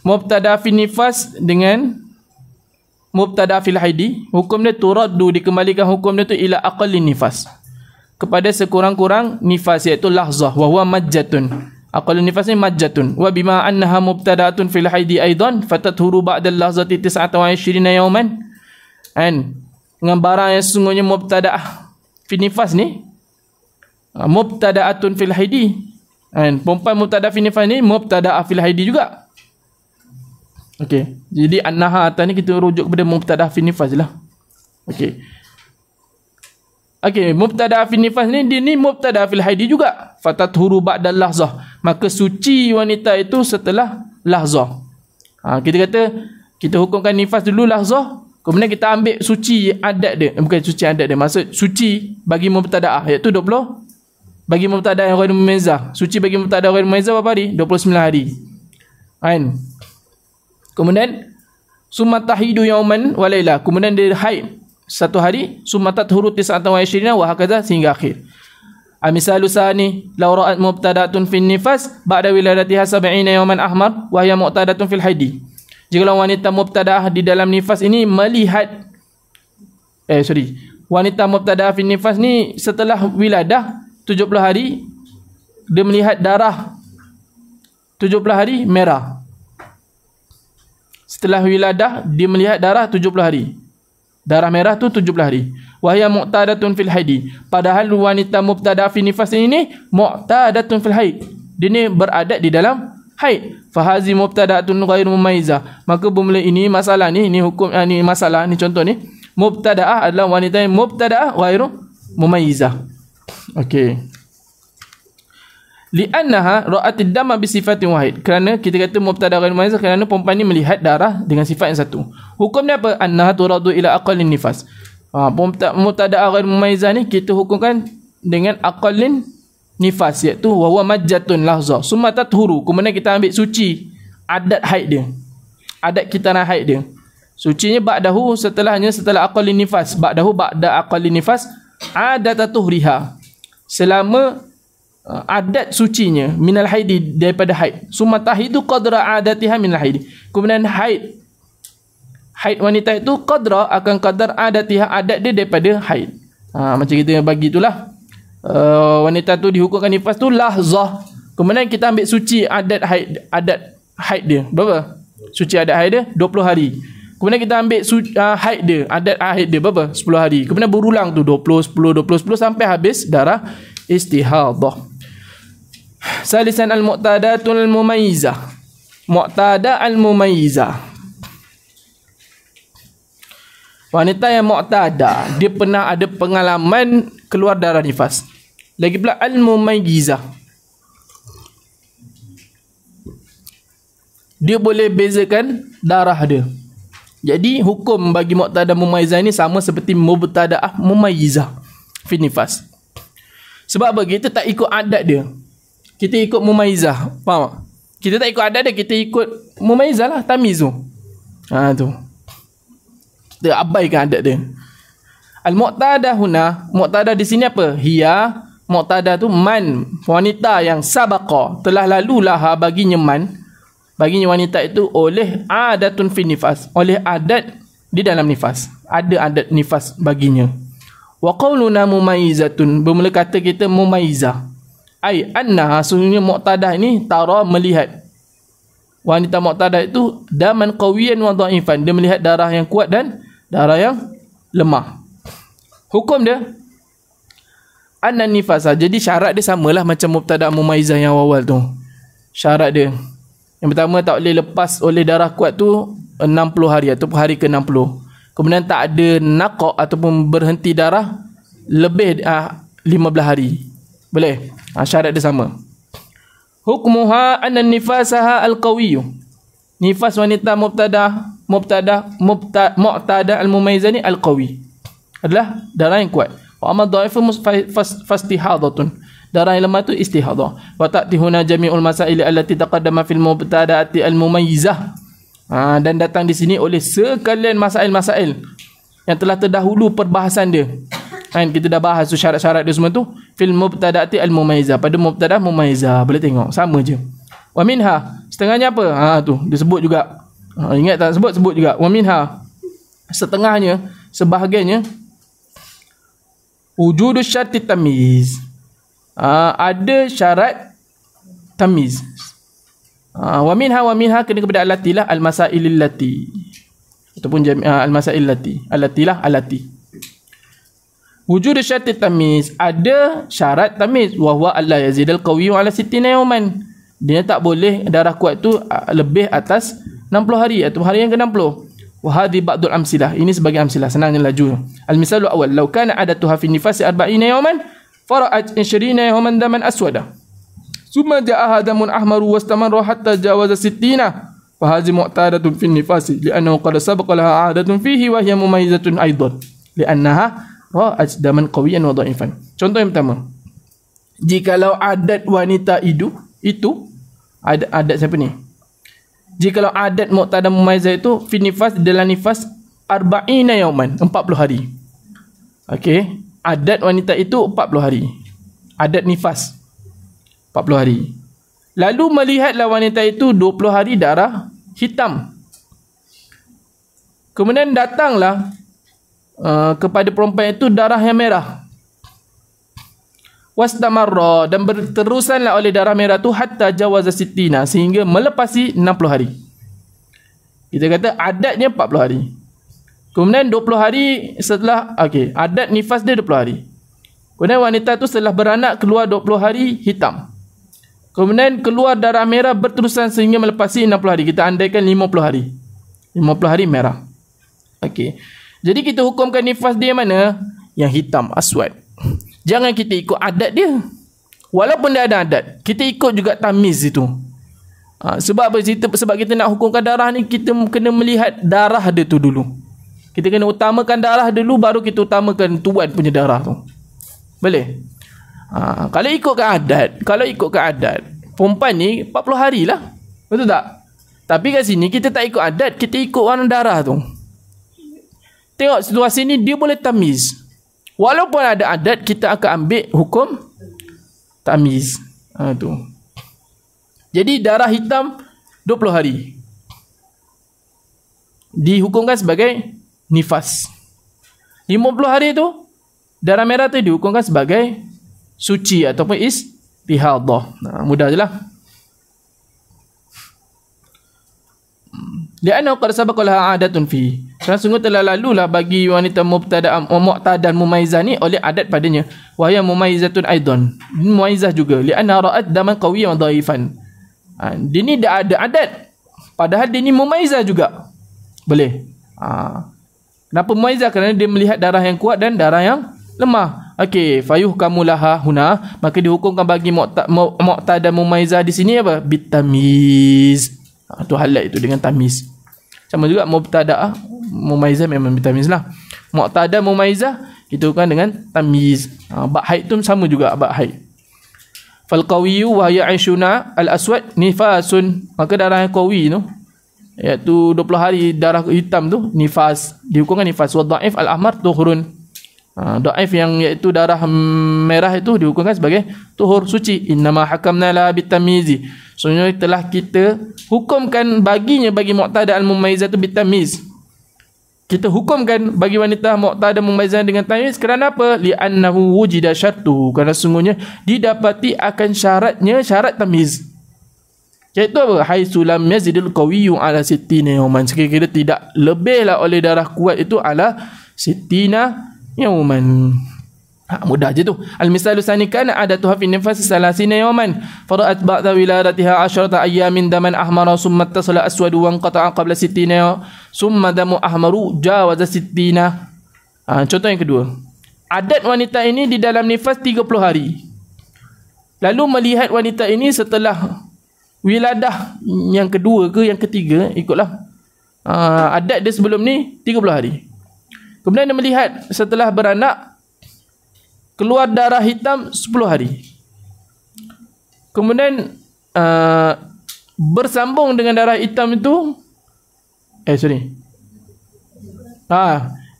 Speaker 1: Mubtada'ah fi nifas dengan mubtada'ah fil haidi, hukum dia turaddu, dikembalikan hukum dia tu ila aqallin nifas, kepada sekurang-kurang nifas, iaitu lahzah, wa huwa majjatun. Aqallun nifas ni majjatun. Wa bima annaha mubtada'atun fil haidi aidan fatathuru ba'da lahzati 29 yawman. Dengan barang yang sesungguhnya mubtada'ah fil nifas ni mubtada'atun fil haidi. Perempuan mubtada' fil nifas ni mubtada'ah fil haidi juga. Okey. Jadi annaha atas ni kita rujuk kepada mubtada'ah fil nifas lah. Okey. Okey, mubtada' fil nifas ni dia ni mubtada' fil haidi juga. Fatathuru ba'da lahzah. Maka suci wanita itu setelah lahzah. Kita kata kita hukumkan nifas dulu lahzah, kemudian kita ambil suci adat dia. Bukan suci adat dia, maksud suci bagi mubtada'ah iaitu 20. Bagi mubtada' yang ghairu mumayyizah, suci bagi mubtada' ghairu mumayyizah berapa hari? 29 hari. Kemudian summa tahidu yauman wa laila. Kemudian dia haid satu hari, summa tathuru 29 wa hakaza sehingga akhir. Al-misalu sani law ra'at mubtada'atun fin nifas ba'da wiladatiha 70 yawman ahmar wa hiya mu'tadatun fil haidi. Jikalau wanita mubtada'ah di dalam nifas ini melihat wanita mubtada'ah fin nifas ni setelah wiladah 70 hari dia melihat darah 70 hari merah. Setelah wiladah dia melihat darah 70 hari. Darah merah tu 70 hari. Wahya mu'tadatun fil haidi. Padahal wanita mubtada' fi nifas ini mu'tadatun fil haid. Dia ni beradat di dalam haid. Fahazi mubtada'atun ghairu mumayyizah. Maka bermula ini masalah ni hukum ni masalah ni contoh ni. Mubtada'ah adalah wanita yang mubtada'ah ghairu mumayyizah. Okey. Li'annaha ra'atid dama bi sifatin wahid. Kerana kita kata mubtada' ghairu mumayyizah kerana perempuan ni melihat darah dengan sifat yang satu. Hukumnya apa? Annaha turadu ila aqallin nifas. Mubtada' ghairu mumayyizah ni kita hukumkan dengan aqallin nifas, iaitu wa huwa majjatun lahza summa tathuru. Kemudian kita ambil suci adat haid dia, adat kitaran haid dia. Sucinya ba'dahu setelah aqallin nifas, ba'da aqallin nifas adat tuhriha, selama adat sucinya minal haidi, daripada haid. Summa tahidu qadra adatiha minal haidi. Kemudian haid wanita itu qadra akan qadar adatiha, adat dia daripada haid. Macam kita bagi itulah, wanita tu dihukumkan nifas tu lahzah. Kemudian kita ambil suci adat haid dia. Berapa? Suci adat haid dia 20 hari. Kemudian kita ambil haid dia, adat haid dia berapa? 10 hari. Kemudian berulang tu 20, 10, 20, 10 sampai habis darah istihadah. Salisan al-mu'tadatul mumayyizah. Mu'tada al-mumayyizah. Wanita yang mu'tada, dia pernah ada pengalaman keluar darah nifas. Lagi pula al-mumayyizah, dia boleh bezakan darah dia. Jadi hukum bagi mu'tada mumayyizah ni sama seperti mubtada'ah mumayyizah fi nifas. Sebab apa? Kita tak ikut adat dia, kita ikut mumayyizah. Faham tak? Kita tak ikut adat dia, kita ikut mumayyizah lah, tamiz tu. Tu kita abaikan adat dia. Al-mu'tadah huna, mu'tadah di sini apa? Hiya, mu'tadah tu man, wanita yang sabaqa, telah lalu laha baginya man, baginya wanita itu oleh adatun fi nifas, oleh adat di dalam nifas, ada adat nifas baginya. Wa qauluna mumayyizatun, bermula kata kita mumayyizah, ai annaha, sesungguhnya mu'tadah ini tara, melihat. Wanita mu'tadah itu daman qawiyan wa dha'ifan, dia melihat darah yang kuat dan darah yang lemah. Hukum dia anna nifasa, jadi syarat dia samalah macam mubtada' mumayyizah yang awal tu. Syarat dia yang pertama, tak boleh lepas oleh darah kuat tu 60 hari ataupun hari ke-60. Kemudian tak ada naqa' ataupun berhenti darah lebih 15 hari. Boleh? Syarat dia sama. Hukmuha anna nifasaha al-qawiyyu. Nifas wanita mu'tada al-mumayyizah ni al-qawi, adalah darah yang kuat. Wa amma dha'ifu fastihadatun, darah yang lemah tu istihadah. Wa ta'tihuna jami'ul masail allati taqaddama fil mubtada'ati al-mumayyizah. Dan datang di sini oleh sekalian masail-masail yang telah terdahulu perbahasan dia. Kita dah bahas tu syarat-syarat dia semua tu fil mubtada'ati al-mumayyizah, pada mubtada' mumayyizah. Boleh tengok sama je. Wa minha, setengahnya apa? Tu dia sebut juga. Ingat tak sebut juga. Wa minha, setengahnya, sebahagiannya wujudu syarti tamiz, ada syarat tamiz. Wa minha kena kepada allati lah, al-masailil lati, ataupun al-masail lati, allati. Wujud syarti tamiz, ada syarat tamiz. Wa huwa alla yazidal qawiyyu ala 60 yawman, dia tak boleh darah kuat tu lebih atas 60 hari atau hari yang ke-60. Wa hadhi ba'dul amsilah, ini sebagai amsilah, senangnya laju. Al-misalu awal, law kana adatuha fi nifasi 40 yawman fara'at 20 yawman daman aswada summa ja'aha damun ahmaru wastamarra hatta jawaza 60, fa hadhi mu'tadatun fi nifasi li'annahu qad sabaqa laha 'adatun fihi wa hiya mumayyizatun aidan li'annaha ra'at daman qawiyan wa dha'ifan. Contoh yang pertama, jikalau adat wanita itu adat siapa ni? Jikalau adat mu'tada mumayyizah itu fi nifas, dalam nifas 40 yauman, 40 hari. Okey, adat wanita itu 40 hari. Adat nifas 40 hari. Lalu melihatlah wanita itu 20 hari darah hitam. Kemudian datanglah kepada perempuan itu darah yang merah. Wastamarra, dan berterusanlah oleh darah merah tu hatta jawaza sittina, sehingga melepasi 60 hari. Kita kata adatnya 40 hari. Kemudian 20 hari setelah, okey, adat nifas dia 20 hari. Kemudian wanita tu setelah beranak keluar 20 hari hitam. Kemudian keluar darah merah berterusan sehingga melepasi 60 hari. Kita andaikan 50 hari. 50 hari merah. Okey. Jadi kita hukumkan nifas dia mana? Yang hitam, aswad. Jangan kita ikut adat dia. Walaupun dia ada adat, kita ikut juga tamiz itu. Sebab apa? Sebab kita nak hukumkan darah ni, kita kena melihat darah dia tu dulu. Kita kena utamakan darah dulu, baru kita utamakan tuan punya darah tu. Boleh? Kalau ikutkan adat, perempuan ni 40 hari lah. Betul tak? Tapi kat sini kita tak ikut adat, kita ikut warna darah tu. Tengok situasi ni, dia boleh tamiz. Walaupun ada adat, kita akan ambil hukum tamiz. Tu. Jadi darah hitam 20 hari dihukumkan sebagai nifas. 50 hari tu darah merah tu dihukumkan sebagai suci ataupun istihadah. Mudah je lah. Li'annahu qad sabaqa laha 'adatun fi. Kerana sungguh telah lalulah bagi wanita mu'tadah mumaizah ni oleh adat padanya. Wa hiya mumaizatun aidan. Mumaizah juga. Li'anna ra'at daman qawiyyan wa dhaifan. Dia ni dah ada adat. Padahal dia ni mumaizah juga. Boleh. Kenapa mumaizah? Kerana dia melihat darah yang kuat dan darah yang lemah. Okey, fayuhkamu laha huna, maka dihukumkan bagi mu'tadah mumaizah di sini apa? Bitamiz. Tu halat itu dengan tamiz. Sama juga mubtadaah mumaizah memang bitamiz lah. Muqtada mumaizah itu kan dengan tamiz. Bab haid tu sama juga bab haid. Fal qawiyyu wa ya'ishuna al aswad nifasun, maka darah yang qawi tu iaitu 20 hari darah hitam tu nifas, dihukumkan nifas. Wa dhaif al ahmar tuhurun. Dhaif yang iaitu darah merah itu dihukumkan sebagai tuhur, suci. Innama hakamna la bitamizi, sebenarnya telah kita hukumkan baginya, bagi muqtada al-mumaizah tu bitamiz. Kita hukumkan bagi wanita muqtada mumaizah dengan tamiz. Kerana apa? Li'annahu wujida syartu, kerana sungguhnya didapati akan syaratnya, syarat tamiz. Iaitu apa? Haitsu lam yazidul qawiyyu ala sittina yawman, sekiranya tidak lebihlah oleh darah kuat itu ala sittina yawman. Mudah je tu. Al-misalu sani kana adatuha fi nifas salasina yawman fara'at ba'da wiladatiha 10 ayyamin daman ahmara summa ittasala aswadu wa anqata'a qabla sittina summa damu ahmaru jawaza sittina. Contoh yang kedua. Adat wanita ini di dalam nifas 30 hari. Lalu melihat wanita ini setelah wiladah yang kedua ke yang ketiga, ikutlah adat dia sebelum ni 30 hari. Kemudian dia melihat setelah beranak keluar darah hitam 10 hari. Kemudian bersambung dengan darah hitam itu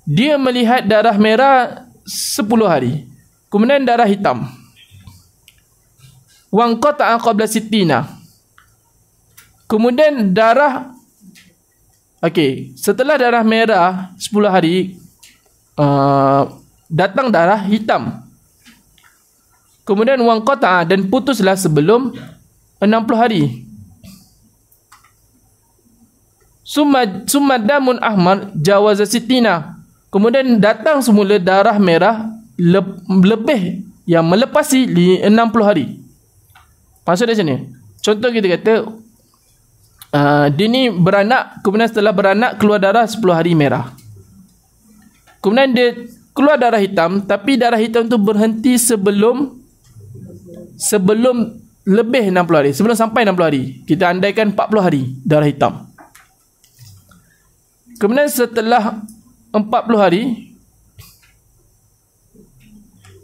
Speaker 1: dia melihat darah merah 10 hari. Kemudian darah hitam. Wan qata'a qabla sittina. Kemudian darah setelah darah merah 10 hari datang darah hitam. Kemudian wan qata'a, dan putuslah sebelum 60 hari. Summa damun ahmar jawaza sittina. Kemudian datang semula darah merah lebih yang melepasi 60 hari. Maksud dia sini, contoh kita kata dia ni beranak, kemudian setelah beranak keluar darah 10 hari merah. Kemudian dia keluar darah hitam, tapi darah hitam tu berhenti sebelum lebih 60 hari, sebelum sampai 60 hari. Kita andaikan 40 hari darah hitam. Kemudian setelah 40 hari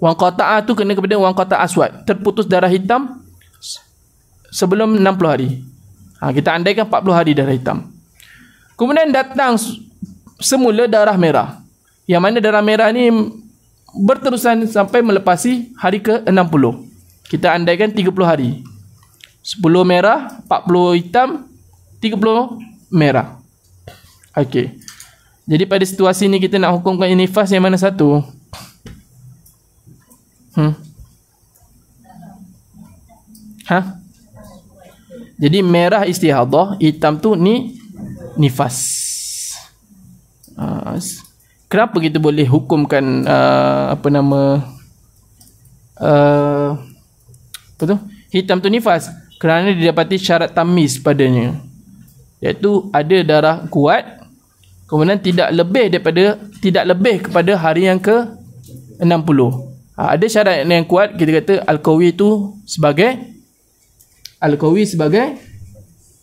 Speaker 1: wan qata'a tu kena kepada wan qata'a aswad, terputus darah hitam sebelum 60 hari. Kita andaikan 40 hari darah hitam. Kemudian datang semula darah merah. Yang mana darah merah ni berterusan sampai melepasi hari ke-60. Kita andaikan 30 hari. 10 merah, 40 hitam, 30 merah. Okey. Jadi pada situasi ni kita nak hukumkan nifas yang mana satu? Jadi merah istihadah, hitam tu ni nifas. Kenapa kita boleh hukumkan hitam tu nifas? Kerana didapati syarat tamyiz padanya, iaitu ada darah kuat, kemudian tidak lebih kepada hari yang ke-60. Ada syarat yang kuat, kita kata al-qawi tu sebagai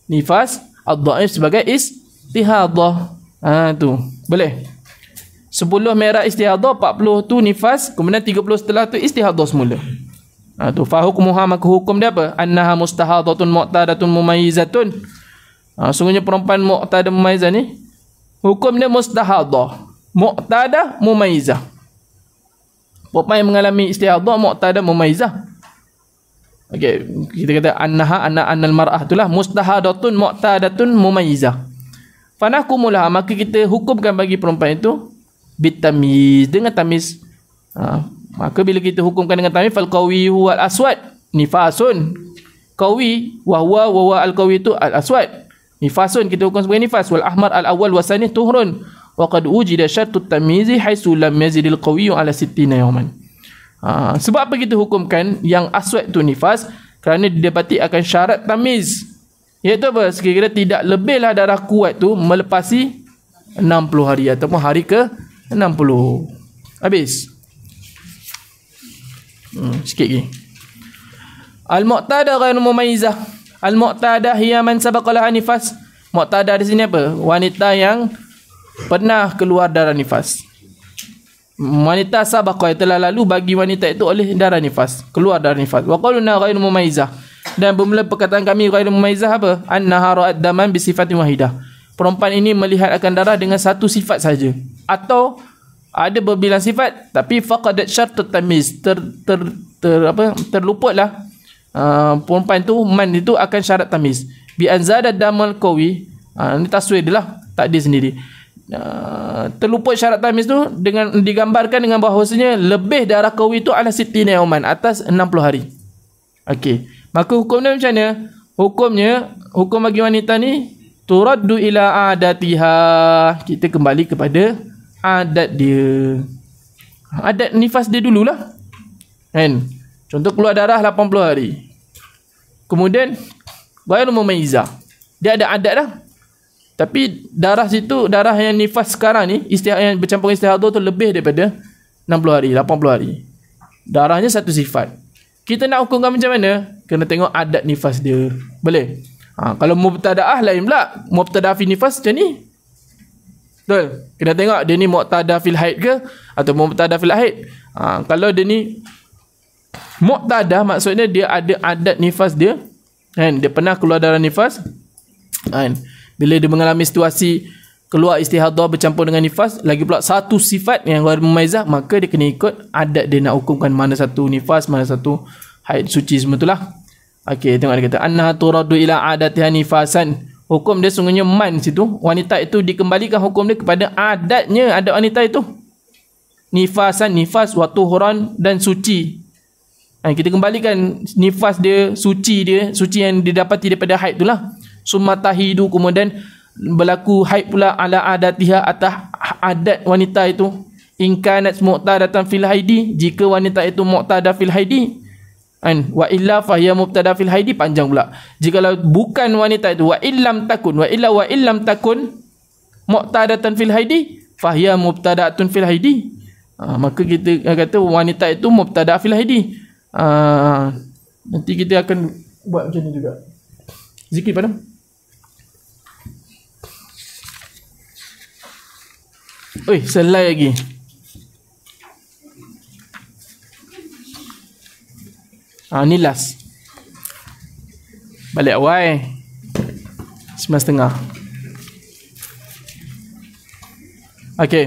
Speaker 1: nifas, ad-dhaif sebagai istihadah. Tu boleh. 10 merah istihadah, 40 tu nifas, kemudian 30 setelah tu istihadah semula. Tu fa hukmuha, maka hukum dia apa? Annaha mustahadatun mu'tadatun mumayyizatun. Sungguhnya perempuan mu'tadah mumayyizah ni hukum dia mustahadah, mu'tadah mumayyizah. Perempuan yang mengalami istihadah, mu'tadah mumayyizah. Okey, kita kata annal mar'ah itulah mustahadatun mu'tadatun mumayyizah. Fanahkumulaha, maka kita hukumkan bagi perempuan itu bitamyiz, dengan tamyiz. Maka bila kita hukumkan dengan tamyiz, fal qawi huwa al aswad nifasun. Qawi wa huwa al qawi itu al aswad nifasun, kita hukum sebagai nifas. Wal ahmar al awwal wa sani tuhrun wa qad wujida syartut tamyiz haitsu lam yazidil qawi ala 60 yawman. Sebab apa kita hukumkan yang aswad tu nifas? Kerana didapati akan syarat tamyiz, iaitu apa? Sekiranya tidak lebihlah darah kuat tu melepasi 60 hari ataupun hari ke-60. Habis. Sikit lagi. Al-mu'tadah ghairu mumayyizah. Al-mu'tadah hiya man sabaqa laha nifas. Mu'tadah di sini apa? Wanita yang pernah keluar darah nifas. Wanita sabaqa, yang telah lalu bagi wanita itu oleh darah nifas, keluar darah nifas. Wa qawluna ghairu mumayyizah. Dan bermula perkataan kami ghairu mumayyizah apa? Annaha ra'at daman bi sifatin wahidah. Perempuan ini melihat akan darah dengan satu sifat saja, atau ada berbilang sifat tapi faqadat syartut tamyiz, terluputlah perempuan itu, man itu akan syarat tamyiz. Bi anzada damal qawi, ini taswir dia lah, takdir sendiri. Terluput syarat tamyiz tu dengan digambarkan dengan bahawasanya lebih darah qawi itu ala 60 yauman, atas 60 hari. Okey, maka hukumnya macam mana? Hukum bagi wanita ni turaddu ila adatiha, kita kembali kepada adat dia, adat nifas dia dululah, kan? Contoh keluar darah 80 hari, kemudian ghairu mumayyizah, dia ada adat dah, tapi darah situ, darah yang nifas sekarang ni, yang bercampur istihadah tu lebih daripada 60 hari, 80 hari. Darahnya satu sifat. Kita nak hukumkan macam mana? Kena tengok adat nifas dia. Boleh? Kalau mubtada'ah lain pula. Mubtada'ah fi nifas macam ni. Betul? Kena tengok dia ni muqtada fil haid ke atau muqtada fil haid. Kalau dia ni muqtada, maksudnya dia ada adat nifas dia, kan? Dia pernah keluar darah nifas, kan? Bila dia mengalami situasi keluar istihadah bercampur dengan nifas, lagi pula satu sifat yang ghairu mumayyizah, maka dia kena ikut adat dia nak hukumkan mana satu nifas, mana satu haid suci, semua itulah. Okey, tengok dia kata annaha turaddu ila adatiha nifasan. Hukum dia sungguhnya man situ, wanita itu dikembalikan hukum dia kepada adatnya, adat wanita itu. Nifasan, nifas, wa tuhran, dan suci. Kita kembalikan nifas dia, suci yang didapati daripada haid itulah. Summa tahidu, kemudian berlaku haid pula ala adatiha, atas adat wanita itu. In kanat mu'tadatan fil haidi, jika wanita itu mu'tada fil haidi. Wa illa fahiya mubtada fil haidi, panjang pula. Jikalau bukan wanita itu, wa illam takun mu'tadatan fil haidi fahiya mubtada'atun fil haidi, maka kita kata wanita itu mubtada fil haidi. Nanti kita akan buat macam ni juga. Zikir padam. Oi, selai lagi. Ni last. Balik awal 9.30. Okey.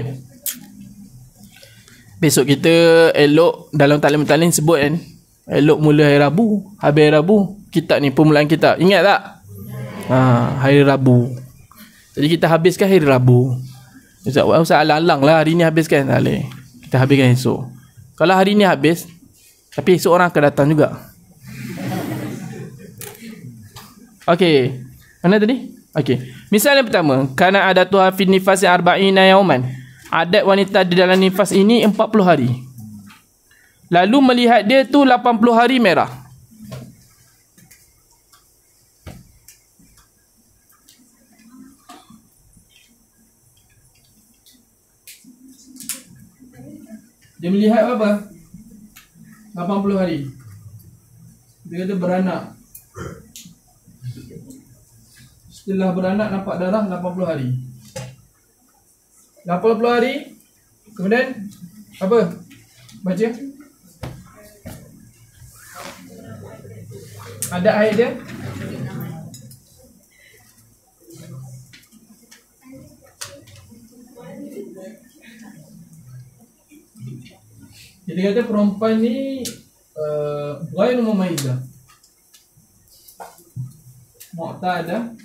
Speaker 1: Besok kita elok dalam taklim sebut kan, elok mula hari Rabu, habis hari Rabu kitab ni permulaan kitab. Ingat tak? Hari Rabu. Jadi kita habiskan hari Rabu. Ustaz alang-alang lah hari ni habiskan, tak boleh. Kita habiskan esok. Kalau hari ni habis, tapi esok orang akan datang juga. Okey. Mana tadi? Okey. Misal yang pertama, kana adatuha fi nifasi arba'ina yauman. Adat wanita di dalam nifas ini 40 hari. Lalu melihat dia tu 80 hari merah. Dia melihat apa? 80 hari. Dia kata beranak. Setelah beranak nampak darah 80 hari. 80 hari. Kemudian apa? Baca. Ada air dia. Jadi kata perempuan ni ghairu mumayyizah. Mu'tadah.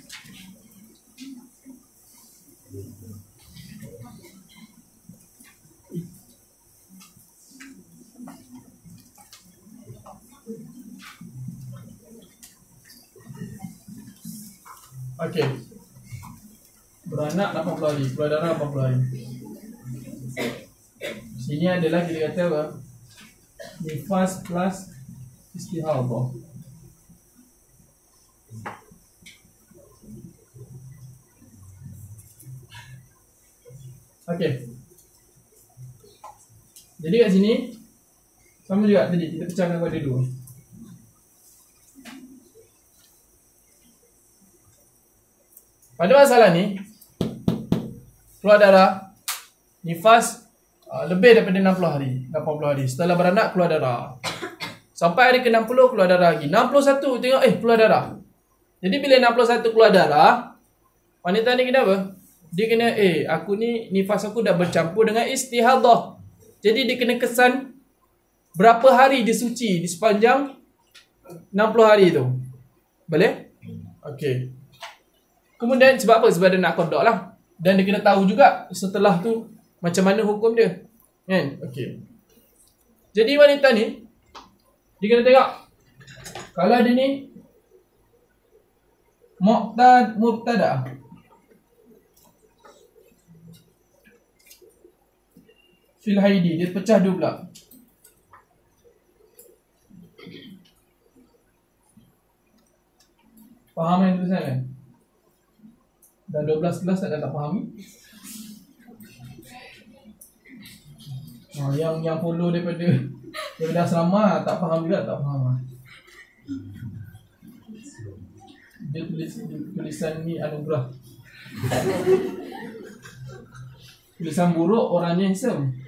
Speaker 1: Okey. Beranak 80 hari, keluar darah 80 hari. Sini adalah kita kata apa? Nifas plus istihadah. Okey. Jadi kat sini sama juga tadi kita pecahkan kepada dua. Pada masalah ni keluar darah nifas lebih daripada 60 hari, 80 hari. Setelah beranak keluar darah. Sampai hari ke-60 keluar darah lagi. 61 tengok keluar darah. Jadi bila 61 keluar darah, wanita ni kena apa? Dia kena aku ni nifas aku dah bercampur dengan istihadah. Jadi dia kena kesan berapa hari dia suci di sepanjang 60 hari tu. Boleh? Okey. Kemudian sebab apa? Sebab dia nak qada lah. Dan dia kena tahu juga setelah tu macam mana hukum dia. Kan? Okey. Jadi wanita ni dia kena tengok. Kalau dia ni mubtada. Fil haidi, dia pecah dua pula. Faham yang tulisan kan? Dah 12 kelas tak fahami. Yang follow daripada asrama tak faham juga, tak faham. Dia tulisan ni anugerah. Tulisan buruk orangnya handsome.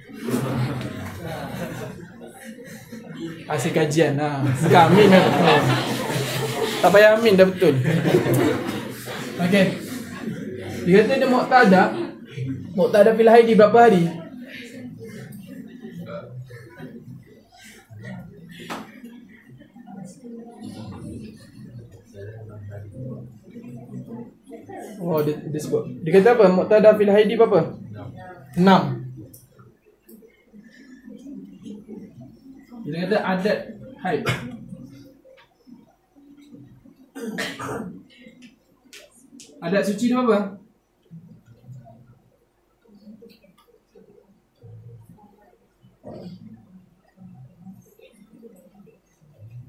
Speaker 1: Hasil kajian amin dah betul. Tak payah amin dah betul. Okey. Dia kata dia Muqtada fil haidi berapa hari? Dia sebut. Dia kata apa? Muqtada fil haidi berapa? 6. Dia kata adat haid. Adat suci tu apa?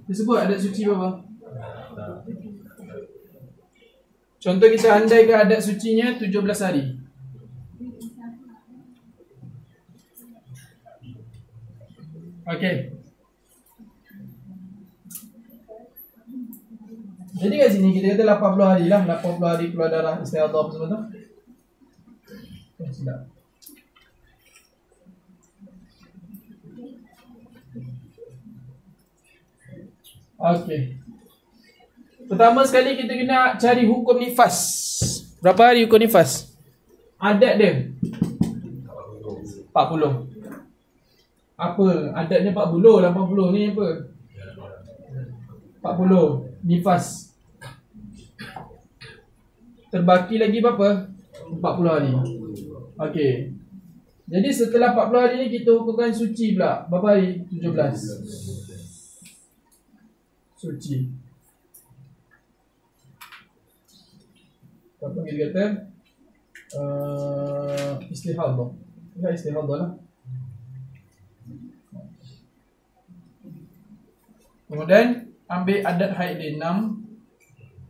Speaker 1: Dia sebut adat suci berapa? Contoh kita andaikan adat sucinya 17 hari. Okey. Jadi kat sini kita kata 80 hari lah. 80 hari keluar darah istihadah apa semua tu. Sedap. Okey. Pertama sekali kita kena cari hukum nifas. Berapa hari hukum nifas? Adat dia 40. Apa? Adatnya 40 lah, 80 ni apa? 40 nifas. Terbaki lagi berapa? 40 hari. Okey. Jadi setelah 40 hari ni kita hukumkan suci pula. Berapa hari? 17. Suci. Apa kita kata? Istihadah. Ya, istihadah lah. Kemudian ambil adat haid dia 6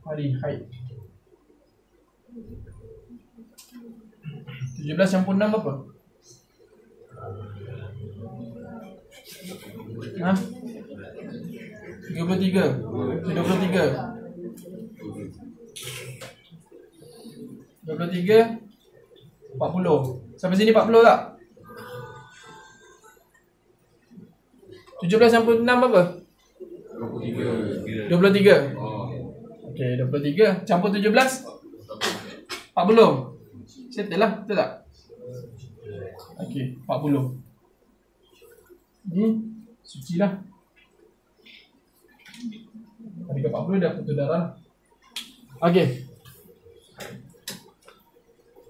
Speaker 1: hari haid. 17 campur 6 berapa? Ha? 33. 23 40. Sampai sini 40 tak? 17 campur 6 berapa? 23. Okey, 23 campur 17 40. Settle lah, betul tak? Okey, 40. Ni suci lah. Hari ke 40 dah putus darah. Okey.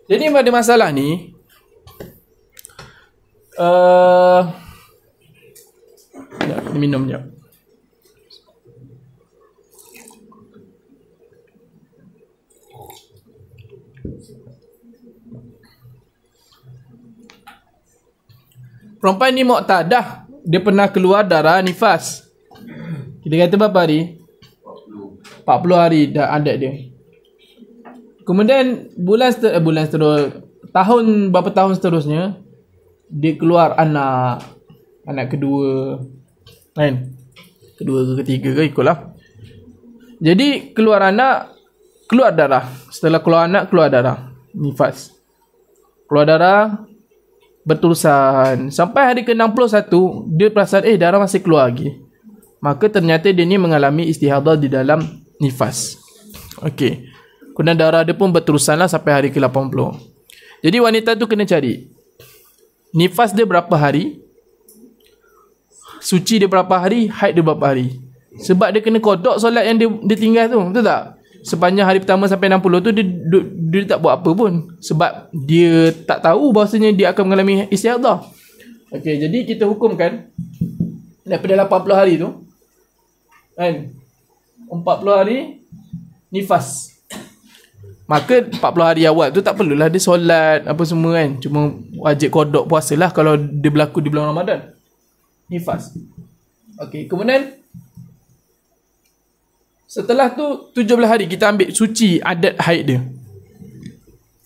Speaker 1: Jadi pada masalah ni sekejap, minum sekejap. Perempuan ni muqtadah, dia pernah keluar darah nifas. Kita kata berapa hari? 40 hari dah adat dia. Kemudian bulan seterusnya, berapa tahun seterusnya dia keluar anak kedua, kan? Kedua ke ketiga ke ikutlah. Jadi keluar anak, keluar darah. Setelah keluar anak, keluar darah nifas. Keluar darah berterusan sampai hari ke-61 dia perasan darah masih keluar lagi. Maka ternyata dia ni mengalami istihadah di dalam nifas. Okey. Kemudian darah dia pun berterusanlah sampai hari ke-80. Jadi wanita tu kena cari nifas dia berapa hari, suci dia berapa hari, haid dia berapa hari. Sebab dia kena qada solat yang dia tinggal tu, betul tak? Sepanjang hari pertama sampai 60 tu dia tak buat apa pun. Sebab dia tak tahu bahawasanya dia akan mengalami istihadah. Okey, jadi kita hukumkan daripada 80 hari tu, kan, 40 hari nifas. Maka 40 hari awal tu tak perlulah dia solat apa semua, kan. Cuma wajib qada puasa lah kalau dia berlaku di bulan Ramadan. Nifas. Okey, kemudian setelah tu 17 hari kita ambil suci adat haid dia.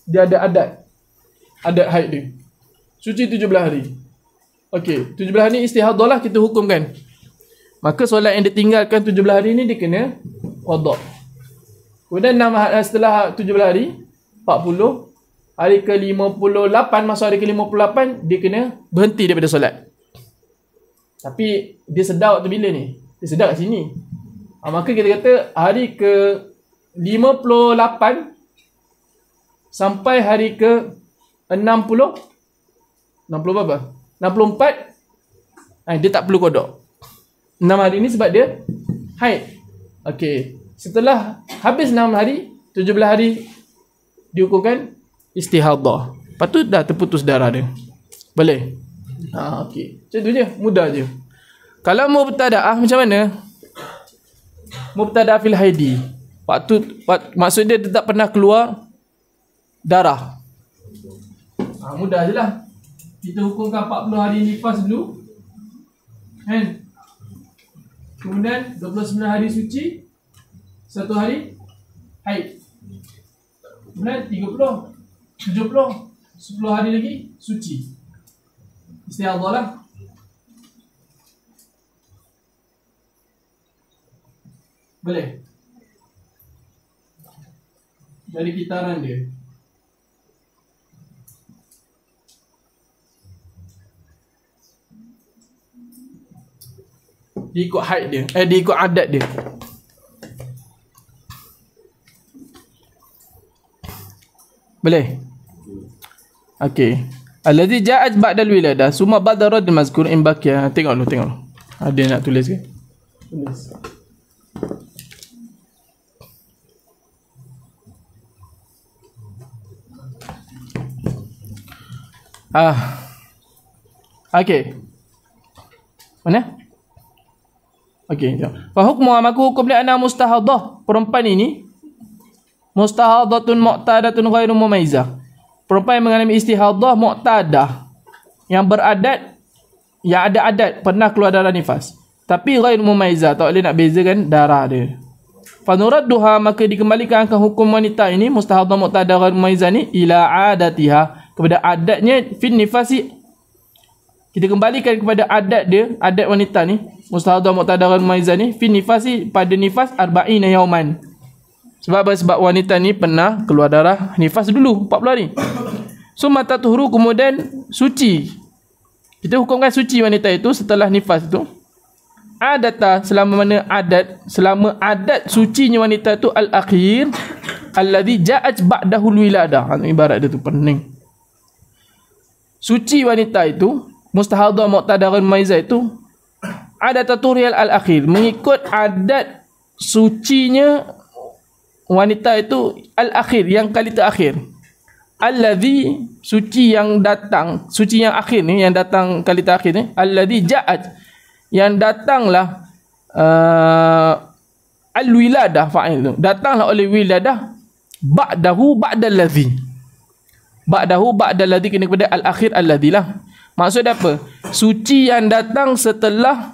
Speaker 1: Dia ada adat haid dia. Suci 17 hari. Okey, 17 hari ni istihadah lah kita hukumkan. Maka solat yang ditinggalkan 17 hari ni dia kena qada. Kemudian setelah 17 hari 40, hari ke-58, masuk hari ke-58 dia kena berhenti daripada solat. Tapi dia sedar waktu bila ni? Dia sedar kat sini. Maka kita kata hari ke-58 sampai hari ke-60 berapa? 64 dia tak perlu qada. 6 hari ni sebab dia haid. Okey. Setelah habis 6 hari, 17 hari dihukumkan istihadah. Lepas tu dah terputus darah dia. Boleh? Okey. Macam tu je, mudah je. Kalau mubtada'ah macam mana? Mubtada' fil haidi. Maksud dia tak pernah keluar darah. Mudah je lah. Kita hukumkan 40 hari nifas dulu, kan? Kemudian 29 hari suci, 1 hari haid. Kemudian 30, 70, 10 hari lagi suci. Istihadah lah. Boleh? Dari kitaran dia. Dia ikut haid dia. Dia ikut adat dia. Boleh? Okey. Alladhi ja'at ba'dal wiladah summa ba'da raddil mazkur in baqiya. Tengok dulu. Ada nak tulis ke? Tulis. Okey. Mana? Okey, jom. Fa hukmu maka hukum dia ana mustahadah. Perempuan ini mustahadatun mu'tadatun ghairu mumaizah. Perempuan yang mengalami istihadah mu'tadah, yang beradat, yang ada adat, pernah keluar darah nifas, tapi ghairu mumaizah, tak boleh nak bezakan darah dia. Fa nuradduha maka dikembalikan hukum wanita ini mustahadah mu'tadah ghairu mumaizah ni ila adatiha, kepada adatnya fin nifasi. Kita kembalikan kepada adat dia, adat wanita ni mustahadah mu'tadah ghairu mumaizah ni fin nifasi, pada nifas 40 yauman. Sebab apa? Sebab wanita ni pernah keluar darah nifas dulu 40 hari. Summa tatuhuru, kemudian suci. Kita hukumkan suci wanita itu setelah nifas itu. Adata, selama adat sucinya wanita itu al-akhir alladhi ja'at ba'dahul wiladah. Ibarat dia tu pening. Suci wanita itu mustahadah mu'tadah maizah itu adata turiyal al-akhir, mengikut adat sucinya wanita itu al-akhir, yang kali terakhir. Alladhi, suci yang datang, suci yang akhir ni, yang datang kali terakhir ni. Alladhi ja'at, yang datanglah al-wiladah, fa'il tu, datanglah oleh wiladah ba'dahu ba'dal ladhi. Ba'dahu ba'dal ladhi kena kepada al-akhir alladhi lah. Maksud apa? Suci yang datang setelah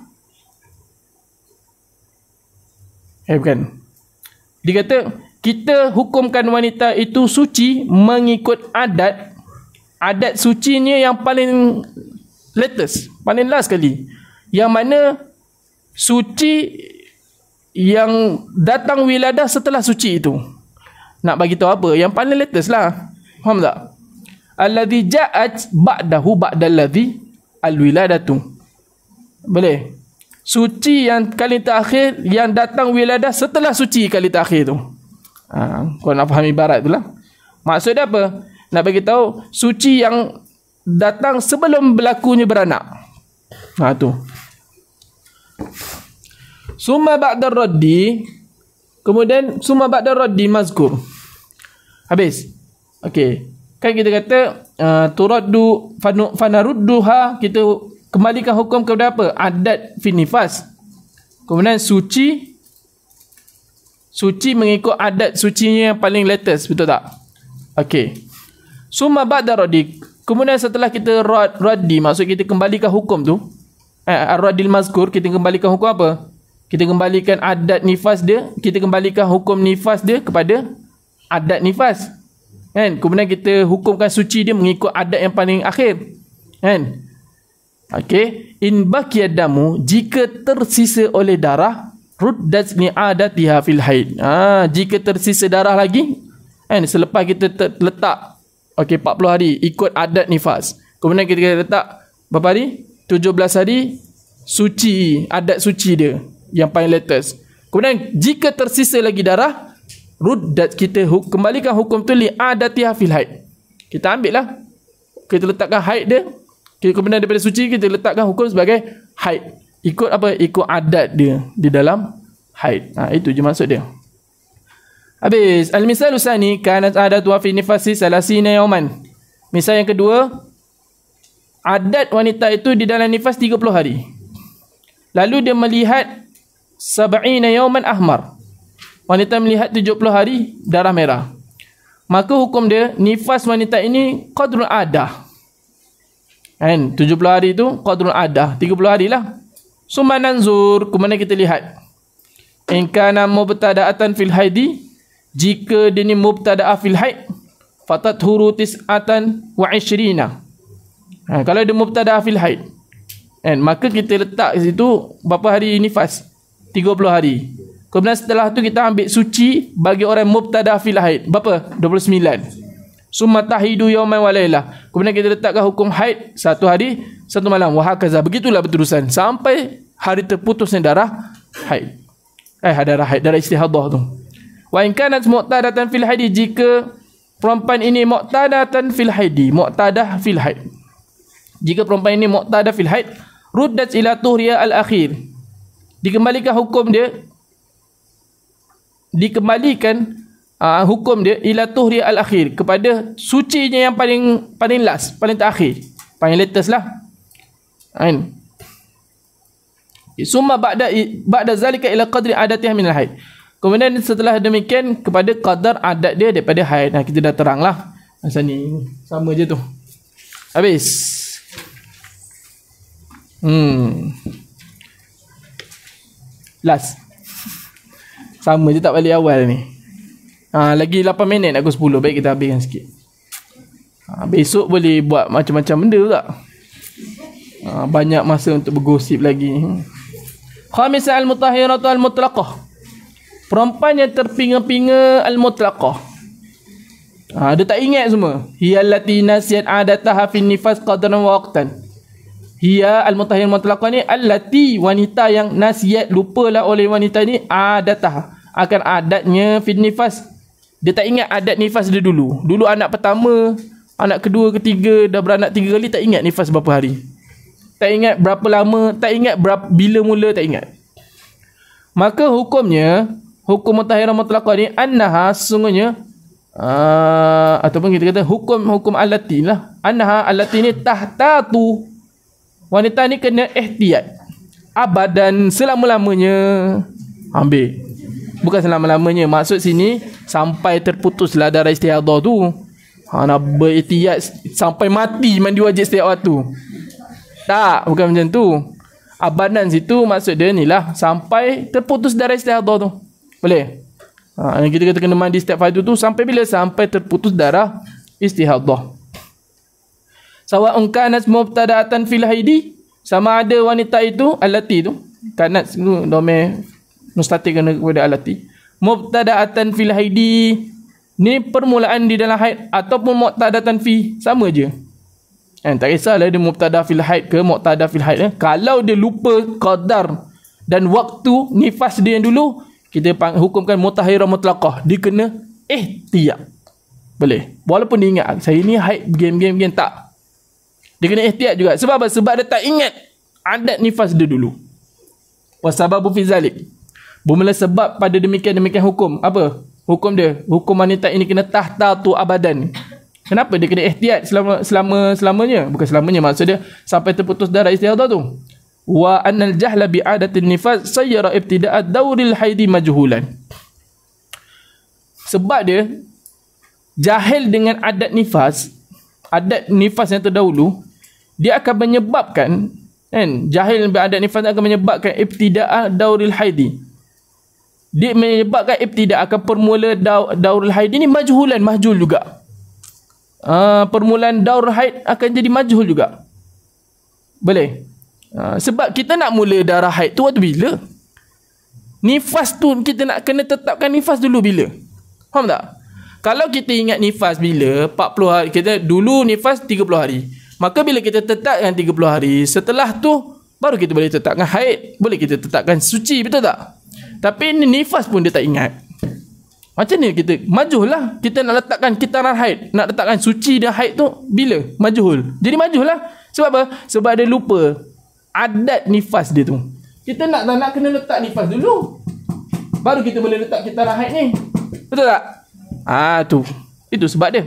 Speaker 1: bukan. Dia kata kita hukumkan wanita itu suci mengikut adat. Adat sucinya yang paling latest, paling last sekali. Yang mana suci yang datang wiladah setelah suci itu. Nak bagi tahu apa? Yang paling latest lah. Faham tak? Alladhi ja'at ba'dahu ba'dal ladhi al-wiladatu. Boleh? Suci yang kali terakhir, yang datang wiladah setelah suci kali terakhir tu. Kau nak faham ibarat tu lah. Maksud dia apa? Nak bagi tahu suci yang datang sebelum berlakunya beranak. Tu. Summa ba'da raddi, kemudian summa ba'da raddi mazkur. Habis. Okey. Kan kita kata turaddu fanarudduha, kita kembalikan hukum kepada apa? Adat fi nifas. Kemudian suci mengikut adat sucinya yang paling latest, betul tak? Okey. Summa ba'da raddi, kemudian setelah kita raddi, maksud kita kembalikan hukum tu, ar-raddil mazkur, kita kembalikan hukum apa? Kita kembalikan adat nifas dia, kita kembalikan hukum nifas dia kepada adat nifas. Kan? Kemudian kita hukumkan suci dia mengikut adat yang paling akhir. Kan? Okey, in baqiyadamu, jika tersisa oleh darah, ruddat li'adatiha fil haid. Jika tersisa darah lagi, kan, selepas kita letak 40 hari ikut adat nifas. Kemudian kita letak berapa hari? 17 hari suci, adat suci dia yang paling latest. Kemudian jika tersisa lagi darah, ruddat, kita kembalikan hukum tu li'adatiha fil haid. Kita ambil lah, kita letakkan haid dia. Kemudian daripada suci kita letakkan hukum sebagai haid. Ikut apa? Ikut adat dia di dalam haid. Itu je maksud dia. Habis. Al-misal usani kanat adatu fi nifasi salasina yauman. Misal yang kedua, adat wanita itu di dalam nifas 30 hari. Lalu dia melihat 70 yauman ahmar. Wanita melihat 70 hari darah merah. Maka hukum dia, nifas wanita ini qadrul adah. Kan, 70 hari tu qadrul adah, 30 hari lah. Summa nanzur, kemudian kita lihat. In kana mubtada'atan fil haidi, jika dia ni mubtada'ah fil haid, fatathuru tis'atan wa 20. Kalau dia mubtada'ah fil haid, kan, maka kita letak di situ berapa hari nifas? 30 hari. Kemudian setelah tu kita ambil suci bagi orang mubtada'ah fil haid. Berapa? 29. Summa tahidu yawman wa lailah. Kemudian kita letakkan hukum haid 1 hari 1 malam. Wahakaza. Begitulah berterusan sampai hari terputusnya darah haid. Darah istihadah tu. Wa in kanat mu'tadatan fil haid, jika perempuan ini mu'tadatan fil haid, mu'tadah fil haid, Jika perempuan ini muqtada fil haid, ruddat ila tuhriya al-akhir. Dikembalikan hukum dia ila tuhriya al-akhir, kepada sucinya yang paling last, paling terakhir, paling latest lah. Kan? Summa ba'da zalika ila qadri adatiha min al-haid. Kemudian setelah demikian kepada qadar adat dia daripada haid. Nah, kita dah terang lah. Masa ni sama je tu. Habis. Last. Sama je tak balik awal ni. Lagi 8 minit nak ke 10. Baik, kita habiskan sikit. Besok boleh buat macam-macam benda tak? Banyak masa untuk bergosip lagi. Khamisah al-mutahhiratu al-mutlaqah. Perempuan yang terpinga-pinga al-mutlaqah. Dia tak ingat semua. Hiya allati nasiyat adataha fin nifas qadran wa waqtan. Hiya al-mutahhir mutlaqah ni allati, wanita yang nasiyat, lupalah oleh wanita ni adataha, akan adatnya fin nifas. Dia tak ingat adat nifas dia dulu. Dulu anak pertama, anak kedua, ketiga, dah beranak 3 kali, tak ingat nifas berapa hari. Tak ingat berapa lama, tak ingat bila mula, tak ingat. Maka hukumnya, hukum mutahhirah mutlaqah ni annaha, sesungguhnya ataupun kita kata hukum allati lah, annaha allati ni tahtatu, wanita ni kena ihtiyat abadan, selama-lamanya. Ambil, bukan selama-lamanya, maksud sini sampai terputuslah darah istihadah tu. Nak berihtiyat sampai mati mandi wajib setiap waktu. Tak, bukan macam tu. Abadan situ maksud dia ni lah, sampai terputus darah istihadah tu. Boleh? Kita kata kena mandi setiap fardu tu sampai bila? Sampai terputus darah istihadah. Sawa'un kanat mubtada'atan fil haidi, sama ada wanita itu, allati tu, kanat domain mustatir kena kepada allati. Mubtada'atan fil haidi ni permulaan di dalam haid, ataupun muqtadatan fi, sama je. Tak kisahlah dia mubtada fil haid ke muqtada fil haid. Kalau dia lupa qadar dan waktu nifas dia yang dulu, kita hukumkan mutahhirah mutlaqah. Dia kena ihtiyat. Boleh. Walaupun dia ingat saya ni haid begini, tak. Dia kena ihtiyat juga. Sebab apa? Sebab dia tak ingat adat nifas dia dulu. Wasababu fi zalik. Bermula sebab pada demikian hukum. Apa? Hukum dia. Hukum wanita ini kena tahtatu abadan. Kenapa dia kena ihtiyat selamanya? Bukan selamanya, maksud dia sampai terputus darah istihadah tu. Wa annal jahla bi adatin nifas sayyara ibtida'at dauril haidi majhulan. Sebab dia jahil dengan adat nifas yang terdahulu, dia akan menyebabkan, jahil dengan adat nifas akan menyebabkan ibtida'at dauril haidi. Dia menyebabkan ibtida' akan permula dauril haidi ni majhul juga. Permulaan daur haid akan jadi majhul juga. Boleh? Sebab kita nak mula darah haid tu waktu bila? Nifas tu kita nak kena tetapkan nifas dulu bila? Faham tak? Kalau kita ingat nifas bila 40 hari, kita dulu nifas 30 hari. Maka bila kita tetapkan 30 hari, setelah tu baru kita boleh tetapkan haid, boleh kita tetapkan suci, betul tak? Tapi nifas pun dia tak ingat. Macam ni kita majhul lah. Kita nak letakkan kitaran haid, nak letakkan suci dan haid tu bila? Majhul. Jadi majhul lah. Sebab apa? Sebab dia lupa adat nifas dia tu. Kita nak kena letak nifas dulu, baru kita boleh letak kitaran haid ni. Betul tak? Tu. Itu sebab dia.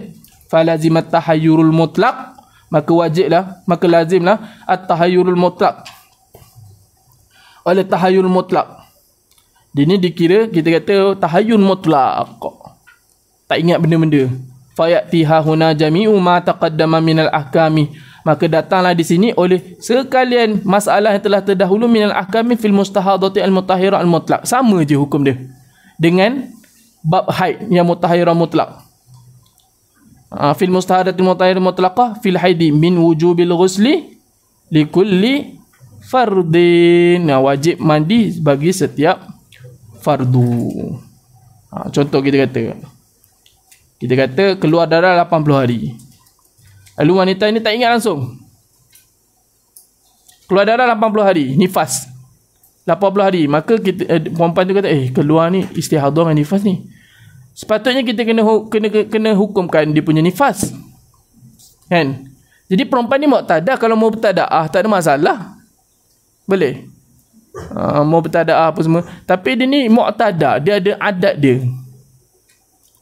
Speaker 1: Falazimat tahayyurul mutlaq, maka lazimlah at-tahayyurul mutlaq. Oleh tahayyurul mutlaq, ini dikira kita kata tahayyun mutlaq, tak ingat benda-benda. Fayatiha huna jami'u ma taqaddama minal ahkami, maka datanglah di sini oleh sekalian masalah yang telah terdahulu minal ahkami fil mustahadati al mutahhirah al mutlaq. Sama je hukum dia dengan bab haid yang mutahhirah mutlaq. Fil mustahadati al mutahhirah mutlaqah fil haidi min wujubil ghusli likulli fardin. Wajib mandi bagi setiap fardu. Contoh kita kata keluar darah 80 hari. Lalu wanita ini tak ingat langsung. Keluar darah 80 hari, nifas 80 hari. Maka kita perempuan tu kata, keluar ni istihadah dengan nifas ni. Sepatutnya kita kena hukumkan dia punya nifas. Kan? Jadi perempuan ni muqtadah, kalau mau bertadaah tak ada masalah. Boleh. Mau bertadaah apa semua. Tapi dia ni muqtadah, dia ada adat dia.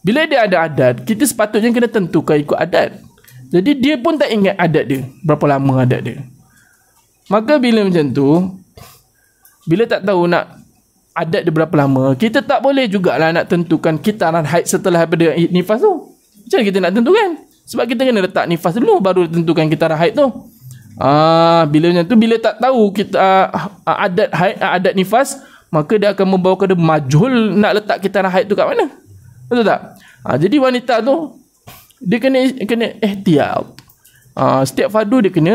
Speaker 1: Bila dia ada adat, kita sepatutnya kena tentukan ikut adat. Jadi dia pun tak ingat adat dia, berapa lama adat dia. Maka bila macam tu, bila tak tahu nak adat dia berapa lama, kita tak boleh jugalah nak tentukan kitaran haid setelah daripada nifas tu. Macam mana kita nak tentukan? Sebab kita kena letak nifas dulu baru tentukan kitaran haid tu. Bila macam tu, bila tak tahu kita adat haid, adat nifas, maka dia akan membawa kepada majhul nak letak kitaran haid tu kat mana. Betul tak? Jadi wanita tu dia kena ihtiyat. Setiap fardu dia kena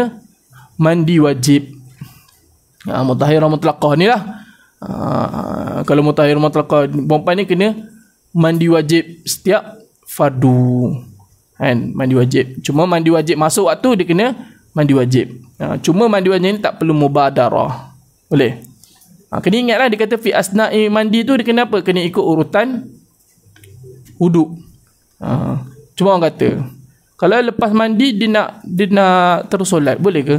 Speaker 1: mandi wajib. Mutahhirah mutlaqah ni lah. Kalau mutahhirah mutlaqah, perempuan ni kena mandi wajib setiap fardu. Kan? Mandi wajib. Cuma mandi wajib masuk waktu dia kena mandi wajib. Cuma mandi wajib ni tak perlu mubadarah. Boleh? Kena ingatlah dia kata fi asna'i mandi tu dia kena apa? Kena ikut urutan wuduk. Cuma orang kata, kalau lepas mandi dia nak terus solat, boleh ke?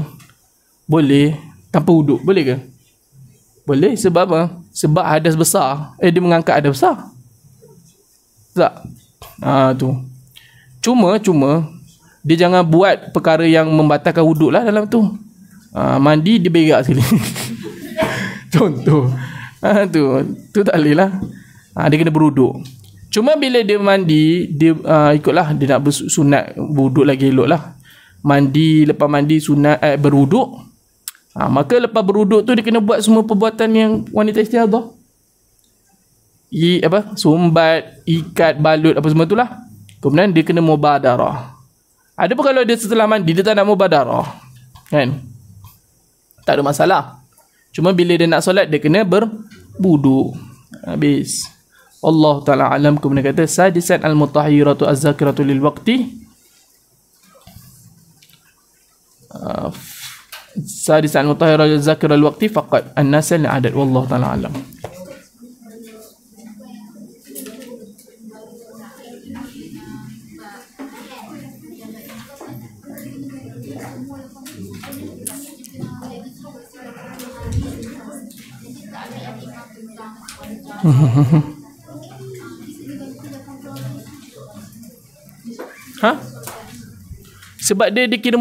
Speaker 1: Boleh. Tanpa wuduk, boleh ke? Boleh. Sebab apa? Sebab hadas besar. Dia mengangkat hadas besar. Tak? Tu. Cuma dia jangan buat perkara yang membatalkan wuduk lah dalam tu. Mandi dia berak sekali. Contoh. Tu tak boleh lah. Dia kena berwuduk. Cuma bila dia mandi, dia ikutlah dia nak bersunat, berwuduk lagi elok lah. Mandi, lepas mandi sunat berwuduk. Maka lepas berwuduk tu dia kena buat semua perbuatan yang wanita istihadah. Sumbat, ikat, balut apa semua tu lah. Kemudian dia kena mubadarah. Ada pun kalau dia setelah mandi dia tak nak mubadarah, kan? Tak ada masalah. Cuma bila dia nak solat dia kena berwuduk. Habis. Allah Ta'ala alam. Kemudian kata sadisan al-mutahhiratu az-zakiratu lil waqti. Sadisan al-mutahhiratu az-zakiratu lil waqti faqat an-nasal adat. Wallahu Ta'ala alam. Sebab dia dikira